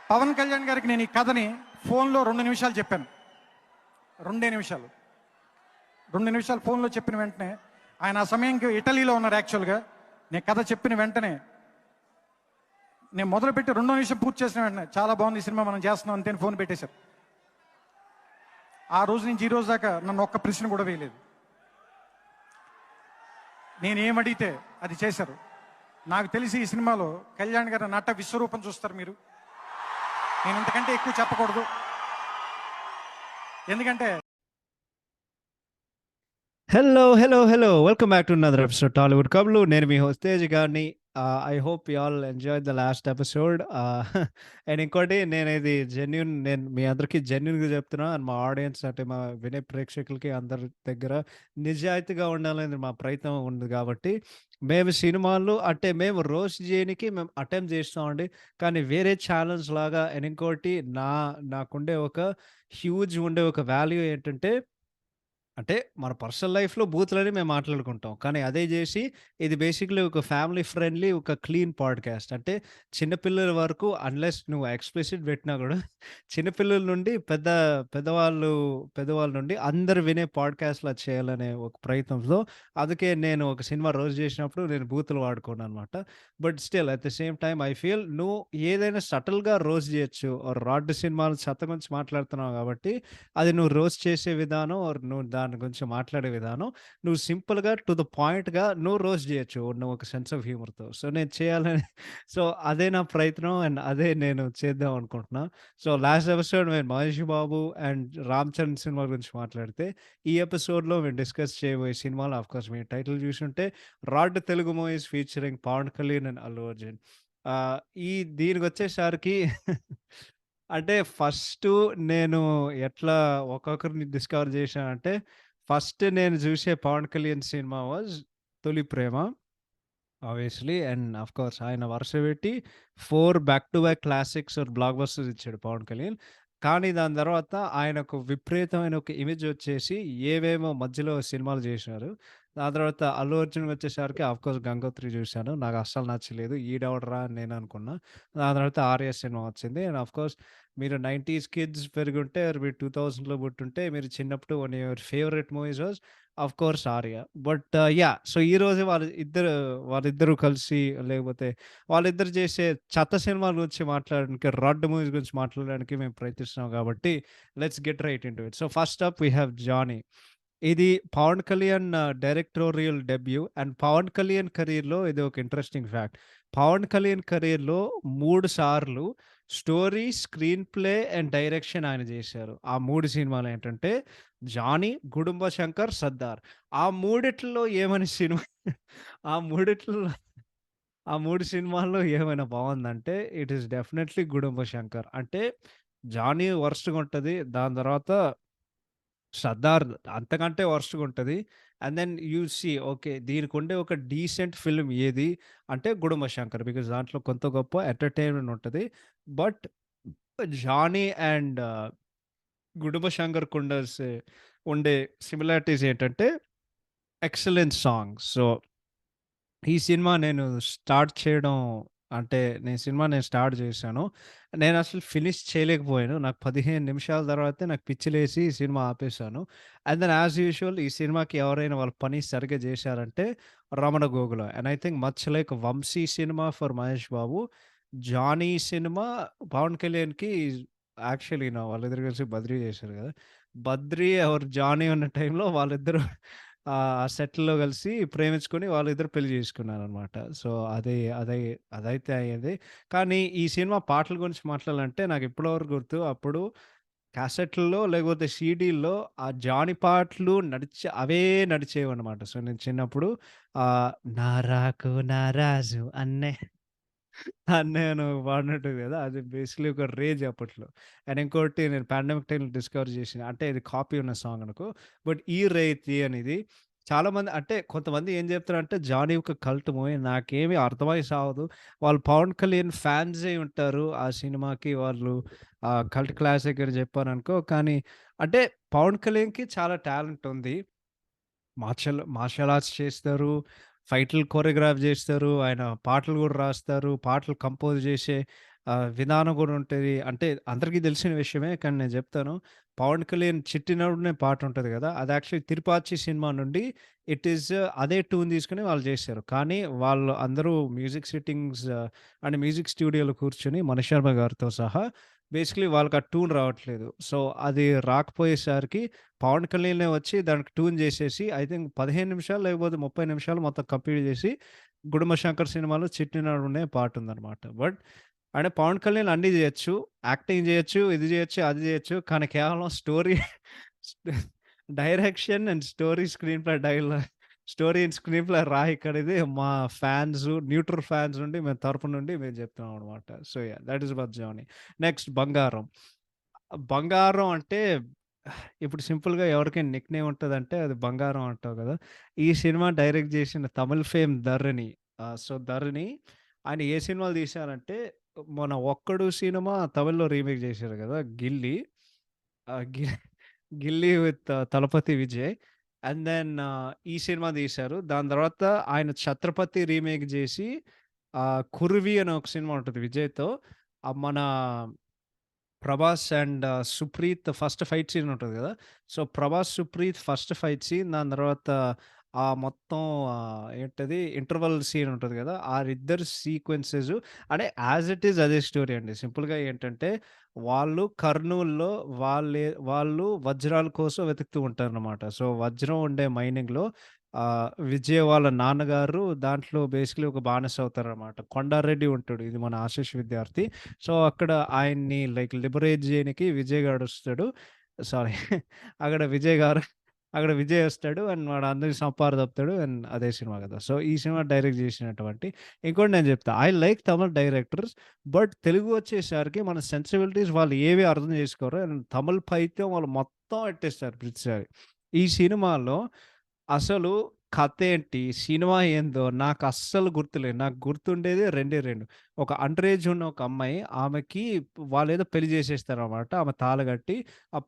పవన్ కళ్యాణ్ గారికి నేను ఈ కథని ఫోన్లో 2 నిమిషాలు చెప్పాను. 2 నిమిషాలు 2 నిమిషాలు ఫోన్లో చెప్పిన వెంటనే ఆయన ఆ సమయంకి ఇటలీలో ఉన్నారు. యాక్చువల్గా నేను కథ చెప్పిన వెంటనే నేను మొదలుపెట్టి 2 నిమిషం పూర్తి చేసిన వెంటనే చాలా బాగుంది ఈ సినిమా, మనం చేస్తున్నాం అంతే ఫోన్ పెట్టేశారు. ఆ రోజు నుంచి ఈ రోజు దాకా నన్ను ఒక్క ప్రశ్న కూడా వేయలేదు. నేనేమడిగితే అది చేశారు. నాకు తెలిసి ఈ సినిమాలో కళ్యాణ్ గారి నట విశ్వరూపం చూస్తారు మీరు. నేను ఇంతకంటే ఎక్కువ చెప్పకూడదు, ఎందుకంటే hello. Welcome back to another episode Tollywood కబుర్లు. నేను మీ హోస్ట్ తేజ్ గారిని. I hope you all enjoy the last episode. And ఇంకోటి, నేను మీ అందరికీ జెన్యున్గా చెప్తున్నా. అండ్ మా ఆడియన్స్ అంటే మా వినే ప్రేక్షకులకి అందరి దగ్గర నిజాయితీగా ఉండాలని మా ప్రయత్నం ఉంది. కాబట్టి మేము సినిమాలు అంటే మేము రోస్ట్ చేయడానికి మేము అటెంప్ట్ చేస్తామండి. కానీ వేరే ఛానల్స్ లాగా అండ్ ఇంకోటి నాకుండే ఒక ఉండే ఒక వాల్యూ ఏంటంటే, అంటే మన పర్సనల్ లైఫ్‌లో బూతులని మేము మాట్లాడుకుంటాం. కానీ అదే జేసి ఇది బేసిక్‌లీ ఒక ఫ్యామిలీ ఫ్రెండ్లీ ఒక క్లీన్ పాడ్‌కాస్ట్. అంటే చిన్న పిల్లల వరకు అన్‌లెస్ నువ్వు ఎక్స్‌ప్లిసిట్ పెట్టినా గూడా చిన్న పిల్లల నుండి పెద్దవాళ్ళ నుండి అందరూ వినే పాడ్‌కాస్ట్‌లా చేయాలనే ఒక ప్రయత్నంలో, అందుకే నేను ఒక సినిమా రోస్ట్ జేసినప్పుడు నేను బూతులు వాడుకోననమాట. But still at the same time I feel నువ్వు ఏదైనా సటిల్‌గా రోస్ట్ జేయొచ్చు. రాడ్ సినిమాలు చెత్త గురించి మాట్లాడుతున్నావు గాబట్టి అది నువ్వు రోస్ట్ చేసే విధానం ఆర్ నువ్వు దాని గురించి మాట్లాడే విధానం, నువ్వు సింపుల్‌గా టు ద పాయింట్‌గా నువ్వు రోస్ట్ చేయొచ్చు. నువ్వు ఒక సెన్స్ ఆఫ్ హ్యూమర్‌తో. సో, నేను చేయాలని సో, అదే నా ప్రయత్నం అండ్ అదే నేను చేద్దాం అనుకుంటున్నా. సో, లాస్ట్ ఎపిసోడ్ మేము 'మహేష్ బాబు' అండ్ 'రామ్ చరణ్' సినిమా గురించి మాట్లాడితే, ఈ ఎపిసోడ్‌లో మేము డిస్కస్ చేయబోయే సినిమాలు ఆఫ్‌కోర్స్ మీరు టైటిల్ చూసుంటే 'rad' Telugu movies featuring Pawan Kalyan and Allu Arjun. Ah, ఈ దీనికొచ్చేసరికి అంటే ఫస్టు నేను ఎట్లా ఒక్కొక్కరిని డిస్కవర్ చేశానంటే, ఫస్ట్ నేను చూసే 'పవన్ కళ్యాణ్' సినిమా వాజ్ 'తొలి ప్రేమ' ఆబ్వియస్‌లీ. అండ్ ఆఫ్‌కోర్స్ ఆయన వరుస పెట్టి 4 back to back classics or బ్లాక్ బస్టర్స్ ఇచ్చాడు 'పవన్ కళ్యాణ్.' కానీ దాని తర్వాత ఆయనకు విపరీతమైన ఒక ఇమేజ్ వచ్చేసి ఏవేమో మధ్యలో సినిమాలు చేశారు. దాని తర్వాత 'అల్లు అర్జున్' వచ్చేసరికి ఆఫ్‌కోర్స్ 'గంగోత్రి' చూశాను. నాకు అస్సలు నచ్చలేదు. ఈడెవడురా అని నేను అనుకున్నా. దాని తర్వాత 'ఆర్య' సినిమా వచ్చింది. అండ్ ఆఫ్‌కోర్స్ మీరు 90s కిడ్స్ పెరిగుంటే ఆర్ మీరు 2000లో పుట్టుంటే మీరు చిన్నప్పుడు one your favourite movies was of course 'Arya.' But yeah! So, ఈరోజు వాళ్ళిద్దరూ కలిసి లేకపోతే వాళ్ళిద్దరు చేసే చెత్త సినిమాల గురించి మాట్లాడడానికి, 'రాడ్' మూవీస్ గురించి మాట్లాడడానికి మేము ప్రయత్నిస్తున్నాం కాబట్టి let's get right into it. So, first up we have 'Johnny.' ఇది Pawan Kalyan directorial debut and Pawan Kalyan కెరియర్‌లో ఇది ఒక ఇంట్రెస్టింగ్ ఫ్యాక్ట్. పవన్ కళ్యాణ్ కెరియర్‌లో 3 సార్లు story, screen play and direction ఆయన జేశారు. ఆ 3 సినిమాలేంటంటే 'జానీ', 'గుడుంబ శంకర్', 'సర్దార్.' ఆ మూడిట్లో ఏమని సినిమా ఆ మూడిట్లో ఆ 3 సినిమాల్లో ఏమైనా బావుందంటే it is definitely 'Gudumba Shankar.' అంటే 'జానీ' వరస్ట్‌గుంటది. దాని తర్వాత 'సర్దార్' అంతకంటే వరస్ట్‌గుంటది. And then you see okay. దీనికుండే ఒక డీసెంట్ ఫిల్మ్ ఏది అంటే 'గుడుంబ శంకర్.' బికాజ్ దాంట్లో కొంత గొప్ప ఎంటర్‌టైన్‌మెంట్ ఉంటది. బట్ 'జానీ' అండ్ 'గుడుంబ శంకర్‌కుండాల్సే ఉండే సిమిలారిటీస్ ఏంటంటే ఎక్సలెంట్ సాంగ్స్. సో, ఈ సినిమా నేను స్టార్ట్ చేశాను. నేనసలు ఫినిష్ చేయలేకపోయాను. నాకు 15 నిమిషాల తర్వాతే నాకు పిచ్చిలేసి ఈ సినిమా ఆపేశాను. అండ్ దెన్ యాస్ యూజువల్ ఈ సినిమాకి ఎవరైనా వాళ్ళ పని సరిగ్గా చేశారంటే 'Ramana Gogula.' And I think much like 'Vamsi' cinema for Mahesh Babu, 'Johnny' cinema Pawan కళ్యాణ్‌కి యాక్చువల్లీ వాళ్ళిద్దరు కలిసి 'బద్రీ' చేశారు కదా! 'బద్రీ' ఆర్ 'జానీ' ఉన్న టైంలో వాళ్ళిద్దరూ ఆ సెట్‌లో కలిసి ప్రేమించుకొని వాళ్ళిద్దరూ పెళ్లి చేసుకున్నారనమాట. సో, అదైతే అయ్యింది. కానీ ఈ సినిమా పాటల గురించి మాట్లాడాలంటే నాకు ఇప్పటి వరకు గుర్తు. అప్పుడు క్యాసెట్‌ల్లో లేకపోతే సీడీల్లో ఆ జానీ పాటలు నడిచేవన్నమాట. సో, నేను చిన్నప్పుడు నా రాకు నా రాజు అన్నే అన్నయ్య పాడినట్టుంది కదా! అది బేసికల్లీ ఒక రేజ్ అప్పట్లో. అండ్ ఇంకోటి నేను పాండమిక్ టైమ్‌లో డిస్కవర్ చేసిన అంటే ఇది కాపీ ఉన్న సాంగ్ అనుకో. బట్ ఈ రైతీ అనేది చాలామంది అంటే కొంతమంది ఏం చెప్తారంటే 'జానీ' ఒక కల్ట్ మూవీ. నాకేమి అర్థమై సావదు. వాళ్ళు పవన్ కళ్యాణ్ ఫ్యాన్స్ అయ్యి ఉంటారు. ఆ సినిమాకి వాళ్ళు కల్ట్ క్లాసిక్ అని చెప్పారనుకో. కానీ అంటే పవన్ కళ్యాణ్‌కి చాలా టాలెంట్ ఉంది. మార్షల్ ఆర్ట్స్ చేస్తారు. ఫైట్‌లు కొరియోగ్రాఫ్ జేస్తారు. ఆయన పాటలు గూడా రాస్తారు. పాటలు కంపోజ్ జేసే విధానం గూడా ఉంటది. అంటే అందరికీ తెలిసిన విషయమే. కానీ నేను జెప్తాను. 'పవన్ కళ్యాణ్' 'చిట్టినోడునే' పాటుంటది గదా! అది యాక్చువల్లీ 'తిరుపాచి' సినిమా నుండి ఇట్ ఈస్ అదే ట్యూన్ తీసుకొని వాళ్ళు జేశారు. కానీ వాళ్ళు అందరూ మ్యూజిక్ సిట్టింగ్స్ అండ్ మ్యూజిక్ స్టూడియోలో కూర్చొని మణిశర్మ గారితో సహా బేసికలీ వాళ్ళకి ఆ ట్యూన్ రావట్లేదు. సో, అది రాకపోయేసరికి పవన్ కళ్యాణే వచ్చి దానికి ట్యూన్ జేసేసి ఐ థింక్ 15 నిమిషాలు లేకపోతే 30 నిమిషాలు మొత్తం కంప్లీట్ జేసి 'గుడుంబ శంకర్' సినిమాలో 'చిట్టినోడునే' పాటుందనమాట. బట్ అంటే పవన్ కళ్యాణ్ అన్నీ జేయొచ్చు. యాక్టింగ్ జేయొచ్చు, ఇది జేయొచ్చు, అది జేయొచ్చు. కానీ కేవలం story direction and story screenplay story and screenplay రాయిక్కడిది మా న్యూట్రల్ ఫాన్స్ నుండి మేము తరపు నుండి మేము చెప్తున్నాం అనమాట. So, yeah! That is our journey. Next 'బంగారం'. 'బంగారం' అంటే ఇప్పుడు సింపుల్‌గా ఎవరికైనా నిక్ నేమ్ ఉంటదంటే అది 'బంగారం' అంటావు గదా! ఈ సినిమా డైరెక్ట్ జేసిన తమిళ్ ఫేమ్ 'ధరణి'. సో, 'ధరణి' ఆయన ఏ సినిమాలు తీశారంటే మన 'ఒక్కడు' సినిమా తమిళ్‌లో రీమేక్ జేశారు గదా! 'గిల్లీ'. ఆహ్, గి 'Ghilli' with Thalapathy Vijay. And then ఈ సినిమా తీశారు. దాని తర్వాత ఆయన 'ఛత్రపతి' రీమేక్ జేసి 'కురువి' అనే ఒక సినిమా ఉంటది విజయ్‌తో. మన 'Prabhas' and 'Supreeth' first fight scene ఉంటది గదా! So, 'Prabhas', 'Supreeth' first fight scene దాని తర్వాత మొత్తం ఏంటది ఇంటర్వల్ సీన్ ఉంటది గదా! ఆళ్ళిద్దరి సీక్వెన్సెస్ అంటే యాస్ ఇట్ ఈజ్ అదే స్టోరీ అండి. సింపుల్‌గా ఏంటంటే వాళ్ళు కర్నూల్‌లో వాళ్ళు వజ్రాల కోసం వెతుకుతూ ఉంటారనమాట. సో, వజ్రం ఉండే మైనింగ్‌లో విజయ్ వాళ్ళ నాన్నగారు దాంట్లో బేసికల్లీ ఒక బానిస అవుతారనమాట. కొండారెడ్డి ఉంటాడు. ఇది మన ఆశీష్ విద్యార్థి. సో, అక్కడ ఆయన్ని లైక్ లిబరేట్ జేయనికి విజయ్ గాడొస్తాడు. సారీ అక్కడ విజయ్ గారు అక్కడ విజయ్ వస్తాడు. అండ్ వాడందరికి సంపాదపుతాడు. అండ్ అదే సినిమా కదా! సో, ఈ సినిమా డైరెక్ట్ చేసినటువంటి ఇంకోటి నేను చెప్తా. I like Tamil directors. But Telugu వచ్చేసరికి మన సెన్సిబిలిటీస్ వాళ్ళు ఏవి అర్థం చేసుకోరు. అండ్ తమిళ్ పైత్యం వాళ్ళు మొత్తం ఎట్టేస్తారు ప్రతిసారి. ఈ సినిమాలో అసలు కథేంటి? సినిమా ఏందో నాకస్సలు గుర్తులేదు. నాకు గుర్తుండేది రెండే 2. ఒక అండర్ ఏజ్ ఉన్న ఒక అమ్మాయి. ఆమెకి వాళ్ళేదో పెళ్లి చేసేస్తారనమాట. ఆమె తాళి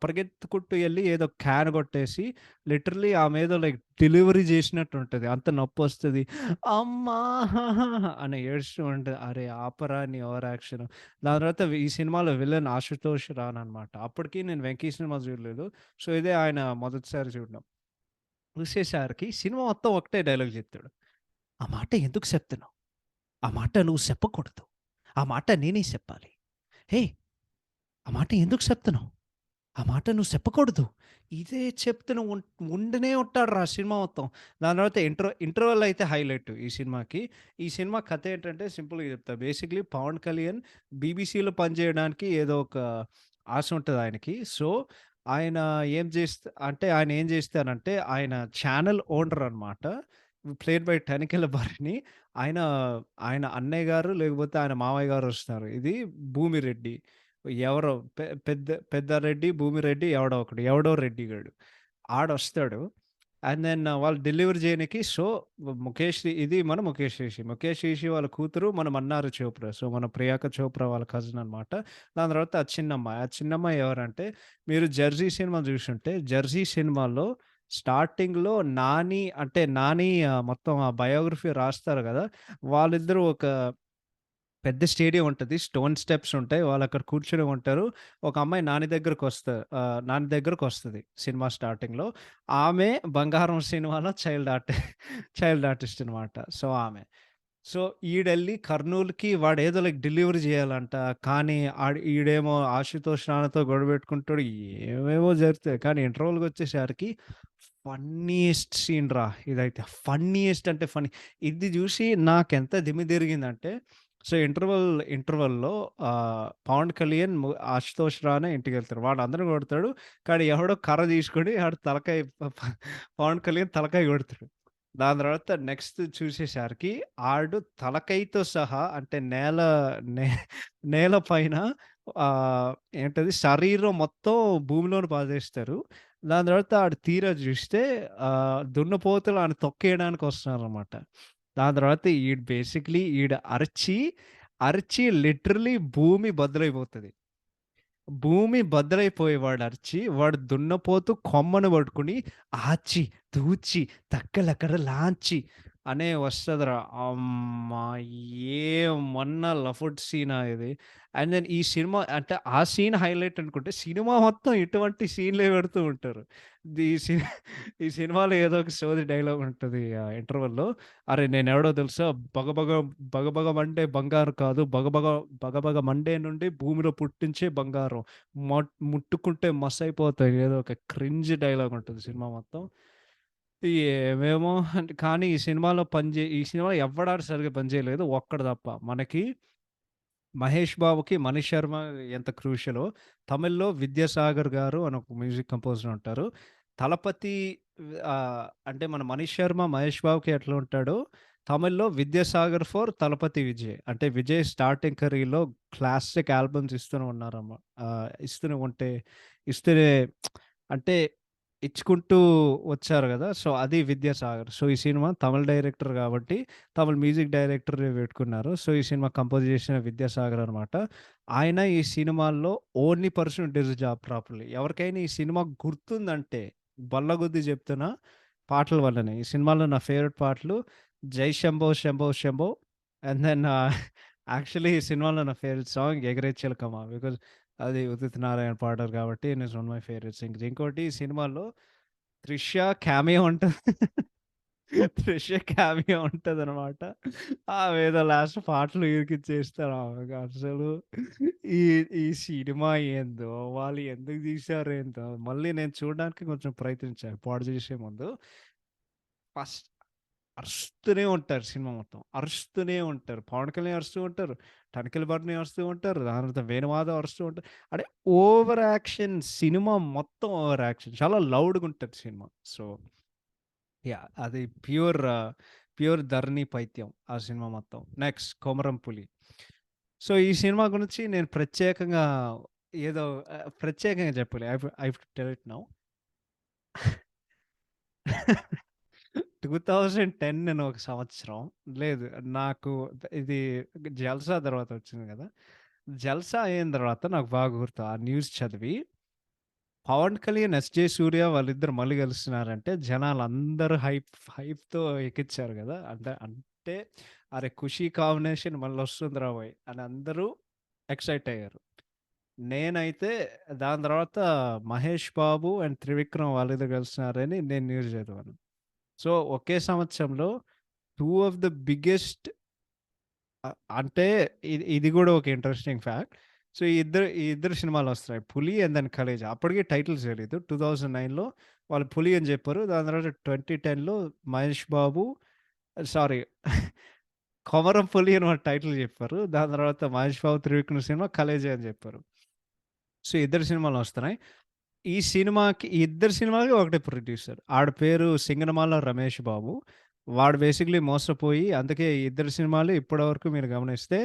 పరిగెత్తుకుంటూ ఎళ్లి ఏదో క్యాన్ కొట్టేసి లిటరల్లీ ఆమె ఏదో లైక్ డెలివరీ చేసినట్టుంటది. అంత నొప్పొస్తది. అమ్మా! అని ఏడుస్తూ ఉంటది. అరే ఆపరా నీ ఓవర్ యాక్షన్. దాని తర్వాత ఈ సినిమాలో విలన్ ఆశుతోష్ రానా అనమాట. అప్పటికి నేను 'వెంకీ' సినిమా చూడలేదు. సో, ఇదే ఆయన మొదటిసారి చూడడం. చూసేసరికి సినిమా మొత్తం ఒకటే డైలాగ్ చెప్తాడు. "ఆ మాట ఎందుకు చెప్తున్నావు? ఆ మాట నువ్వు చెప్పకూడదు. ఆ మాట నేనే చెప్పాలి. హేయ్! ఆ మాట ఎందుకు చెప్తున్నావు? ఆ మాట నువ్వు చెప్పకూడదు." ఇదే చెప్తూనే ఉండనే ఉంటాడురా సినిమా మొత్తం. దాని తర్వాత ఇంటర్వల్ అయితే హైలైట్ ఈ సినిమాకి. ఈ సినిమా కథ ఏంటంటే సింపుల్‌గా చెప్తా. బేసిక్‌లీ పవన్ కళ్యాణ్ బీబీసీలో పనిచేయడానికి ఏదో ఒక ఆశ ఉంటది ఆయనకి. సో, ఆయన ఆయన ఏం చేస్తారంటే ఆయన ఛానెల్ ఓనర్ అనమాట. Played by Tanikella Bharani. ఆయన, ఆయన అన్నయ్య గారు లేకపోతే ఆయన మామయ్య గారు వస్తున్నారు. ఇది భూమిరెడ్డి. ఎవరో పెద్దారెడ్డి, భూమిరెడ్డి ఎవడో ఒకడు. ఎవడో రెడ్డి గాడు. ఆడొస్తాడు. అండ్ దెన్ వాళ్ళు డెలివరీ చేయనికి సో, ఇది మన ముఖేష్ రిషి. ముఖేష్ రిషి వాళ్ళ కూతురు మన మన్నారి చోప్రా. సో, మన ప్రియాంక చోప్రా వాళ్ళ కజిన్ అనమాట. దాని తర్వాత ఆ చిన్నమ్మాయి. ఆ చిన్నమ్మాయి ఎవరంటే మీరు 'జెర్సీ' సినిమా చూసుంటే 'జెర్సీ' సినిమాలో స్టార్టింగ్‌లో నాని మొత్తం ఆ బయోగ్రఫీ రాస్తారు గదా! వాళ్ళిద్దరూ ఒక పెద్ద స్టేడియం ఉంటది. స్టోన్ స్టెప్స్ ఉంటాయి. వాళ్ళక్కడ కూర్చొని ఉంటారు. ఒక అమ్మాయి నాని దగ్గరకొస్తది సినిమా స్టార్టింగ్‌లో. ఆమె 'బంగారం' సినిమాలో చైల్డ్ ఆర్టిస్ట్ అనమాట. సో, ఆమె. సో, ఈడెళ్లి కర్నూల్‌కి వాడేదో లైక్ డెలివరీ జేయాలంట. కానీ ఈడేమో ఆశుతోష్ రానాతో గొడవ పెట్టుకుంటాడు. ఏవేవో జరుగుతాయి. కానీ ఇంటర్వల్‌కొచ్చేసరికి ఫన్నీయెస్ట్ సీన్ రా ఇదైతే. ఫన్నీయెస్ట్ అంటే ఫన్నీ. ఇది జూసి నాకెంత దిమ్మి తిరిగిందంటే సో, ఇంటర్వల్‌లో పవన్ కళ్యాణ్, ఆశుతోష్ రానా ఇంటికెళ్తారు. వాడందరిని కొడతాడు. కానీ ఎవడో కర్ర తీసుకొని ఆడి తలకాయ పవన్ కళ్యాణ్ తలకాయ కొడతాడు. దాని తర్వాత నెక్స్ట్ చూసేసరికి ఆడు తలకాయతో సహా అంటే నే నేల పైన ఏంటది శరీరం మొత్తం భూమిలోన పాదేస్తారు. దాని తర్వాత ఆడు తీరా చూస్తే దున్నపోతులు ఆడిని తొక్కేయడానికి వస్తున్నారనమాట. దాని తర్వాత ఈడు అరిచి లిటరల్లీ భూమి బద్దలైపోతది. భూమి బద్దలైపోయి వాడరిచి, వాడు దున్నపోతు కొమ్మను పట్టుకొని ఆచి, తూచి, తక్కలక్కడ లాంచి అనే వస్తదిరా. అమ్మా! ఏమన్నా లఫుడ్ సీనా ఇది. అండ్ దెన్ ఈ సినిమా అంటే ఆ సీన్ హైలైట్ అనుకుంటే, సినిమా మొత్తం ఇటువంటి సీన్‌లే పెడుతూ ఉంటారు. ది సి ఈ సినిమాలో ఏదో ఒక సోది డైలాగ్ ఉంటది ఇంటర్వల్‌లో. "అరె! నేనెవడో తెలుసా? బగబగ బగబగ మండే బంగారు కాదు. బగబగ మండే నుండి భూమిలో పుట్టించే బంగారం. ముట్టుకుంటే మసైపోతాయి." ఏదో ఒక క్రింజ్ డైలాగ్ ఉంటది సినిమా మొత్తం. ఏమేమో అంటే కానీ ఈ సినిమాలో ఎవ్వడాడు సరిగ్గా పని చేయలేదు. ఒక్కడు తప్ప. మనకి 'మహేష్ బాబుకి' 'మణి శర్మ' ఎంత క్రూషియలో, తమిళ్‌లో 'విద్యాసాగర్' గారు అని ఒక మ్యూజిక్ కంపోజర్ ఉంటారు. 'తలపతి' అంటే మన 'మణి శర్మ' 'మహేష్ బాబుకి' ఎట్లా ఉంటాడో, తమిళ్‌లో 'విద్యాసాగర్ ఫర్ తలపతి విజయ్.' అంటే విజయ్ స్టార్టింగ్ కెరీర్‌లో క్లాసిక్ ఆల్బమ్స్ ఇస్తూనే ఇస్తూనే ఉంటే ఇస్తూనే అంటే ఇచ్చుకుంటూ వచ్చారు గదా! సో, అది 'విద్యాసాగర్.' సో, ఈ సినిమా తమిళ్ డైరెక్టర్ గాబట్టి, తమిళ్ మ్యూజిక్ డైరెక్టర్‌ని పెట్టుకున్నారు. సో, ఈ సినిమా కంపోజ్ చేసిన 'విద్యాసాగర్' అనమాట. ఆయన ఈ సినిమాల్లో only person did his job properly. ఎవరికైనా ఈ సినిమా గుర్తుందంటే, బల్లగుద్ది చెప్తున్నా పాటల వల్లనే. ఈ సినిమాలో నా ఫేవరెట్ పాటలు 'Jai Shambho Shambho Shambho' and then actually ఈ సినిమాలో నా ఫేవరెట్ సాంగ్ 'ఎగరే చిలకమ్మ' బికాజ్ అది ఉదిత్ నారాయణ పాడారు కాబట్టి it is one my favourite singers. ఇంకోటి ఈ సినిమాలో 'త్రిష' క్యామియో ఉంటది. 'త్రిష' క్యామియో ఉంటదనమాట. ఆమేదో లాస్ట్ పాటలు ఇరికిచ్చేస్తారు ఆమెకి అసలు. ఈ ఈ సినిమా ఏందో, వాళ్ళు ఎందుకు తీశారో ఏందో, మళ్ళీ నేను చూడడానికి కొంచెం ప్రయత్నించా పాడు చేసే ముందు. ఫస్ట్ అరుస్తూనే ఉంటారు సినిమా మొత్తం. అరుస్తూనే ఉంటారు. 'పవన్ కళ్యాణ్' అరుస్తూ ఉంటారు. 'తనిఖీల భరణి' అరుస్తూ ఉంటారు. దాని తర్వాత 'వేణుమాధవ్' అరుస్తూ ఉంటారు. అంటే ఓవర్ యాక్షన్ సినిమా మొత్తం ఓవర్ యాక్షన్. చాలా లౌడ్‌గుంటది సినిమా. So, yeah! అది ప్యూర్ ధరణి పైత్యం ఆ సినిమా మొత్తం. నెక్స్ట్ 'కొమరం పులి.' సో, ఈ సినిమా గురించి నేను ప్రత్యేకంగా ఏదో ప్రత్యేకంగా చెప్పలే. I have to tell it now. 2010 అని ఒక సంవత్సరం. లేదు. నాకు ఇది 'జల్సా' తర్వాత వచ్చింది గదా! 'జల్సా' అయిన తర్వాత నాకు బాగా గుర్తు. ఆ న్యూస్ చదివి 'పవన్ కళ్యాణ్, ఎస్.జే. సూర్య' వాళ్ళిద్దరు మళ్ళీ కలుస్తున్నారంటే జనాలందరూ హైప్‌తో ఎక్కిచ్చారు గదా! అంటే అరె! 'ఖుషి' కాంబినేషన్ మళ్ళొస్తుందిరా ఓయ్! అని అందరూ ఎక్సైట్ అయ్యారు. నేనైతే దాని తర్వాత 'మహేష్ బాబు' అండ్ 'త్రివిక్రమ్' వాళ్ళిద్దరు కలుస్తున్నారని నేను న్యూస్ చదివాను. సో, ఒకే సంవత్సరంలో 2 ఆఫ్ ద బిగ్గెస్ట్ అంటే ఇది గూడా ఒక ఇంట్రెస్టింగ్ ఫ్యాక్ట్. సో, ఈ ఇద్దరు సినిమాలొస్తున్నాయి. 'పులి' అండ్ దెన్ 'ఖలేజా' అప్పటికి టైటిల్స్ తెలీదు. 2009లో వాళ్ళు 'పులి' అని జెప్పారు. దాని తర్వాత 2010లో 'మహేష్ బాబు' సారీ 'కొమరం పులి' అని ఒక టైటిల్ జెప్పారు. దాని తర్వాత 'మహేష్ బాబు', 'త్రివిక్రమ్' సినిమా 'ఖలేజా' అని జెప్పారు. సో, ఇద్దరు సినిమాలొస్తున్నాయి. ఈ ఇద్దరు సినిమాలకి ఒకటే ప్రొడ్యూసర్. ఆడి పేరు 'సింగనమాల రమేష్ బాబు.' వాడు బేసిక్‌లీ మోసపోయి అందుకే ఈ ఇద్దరు సినిమాలు ఇప్పటివరకు మీరు గమనిస్తే,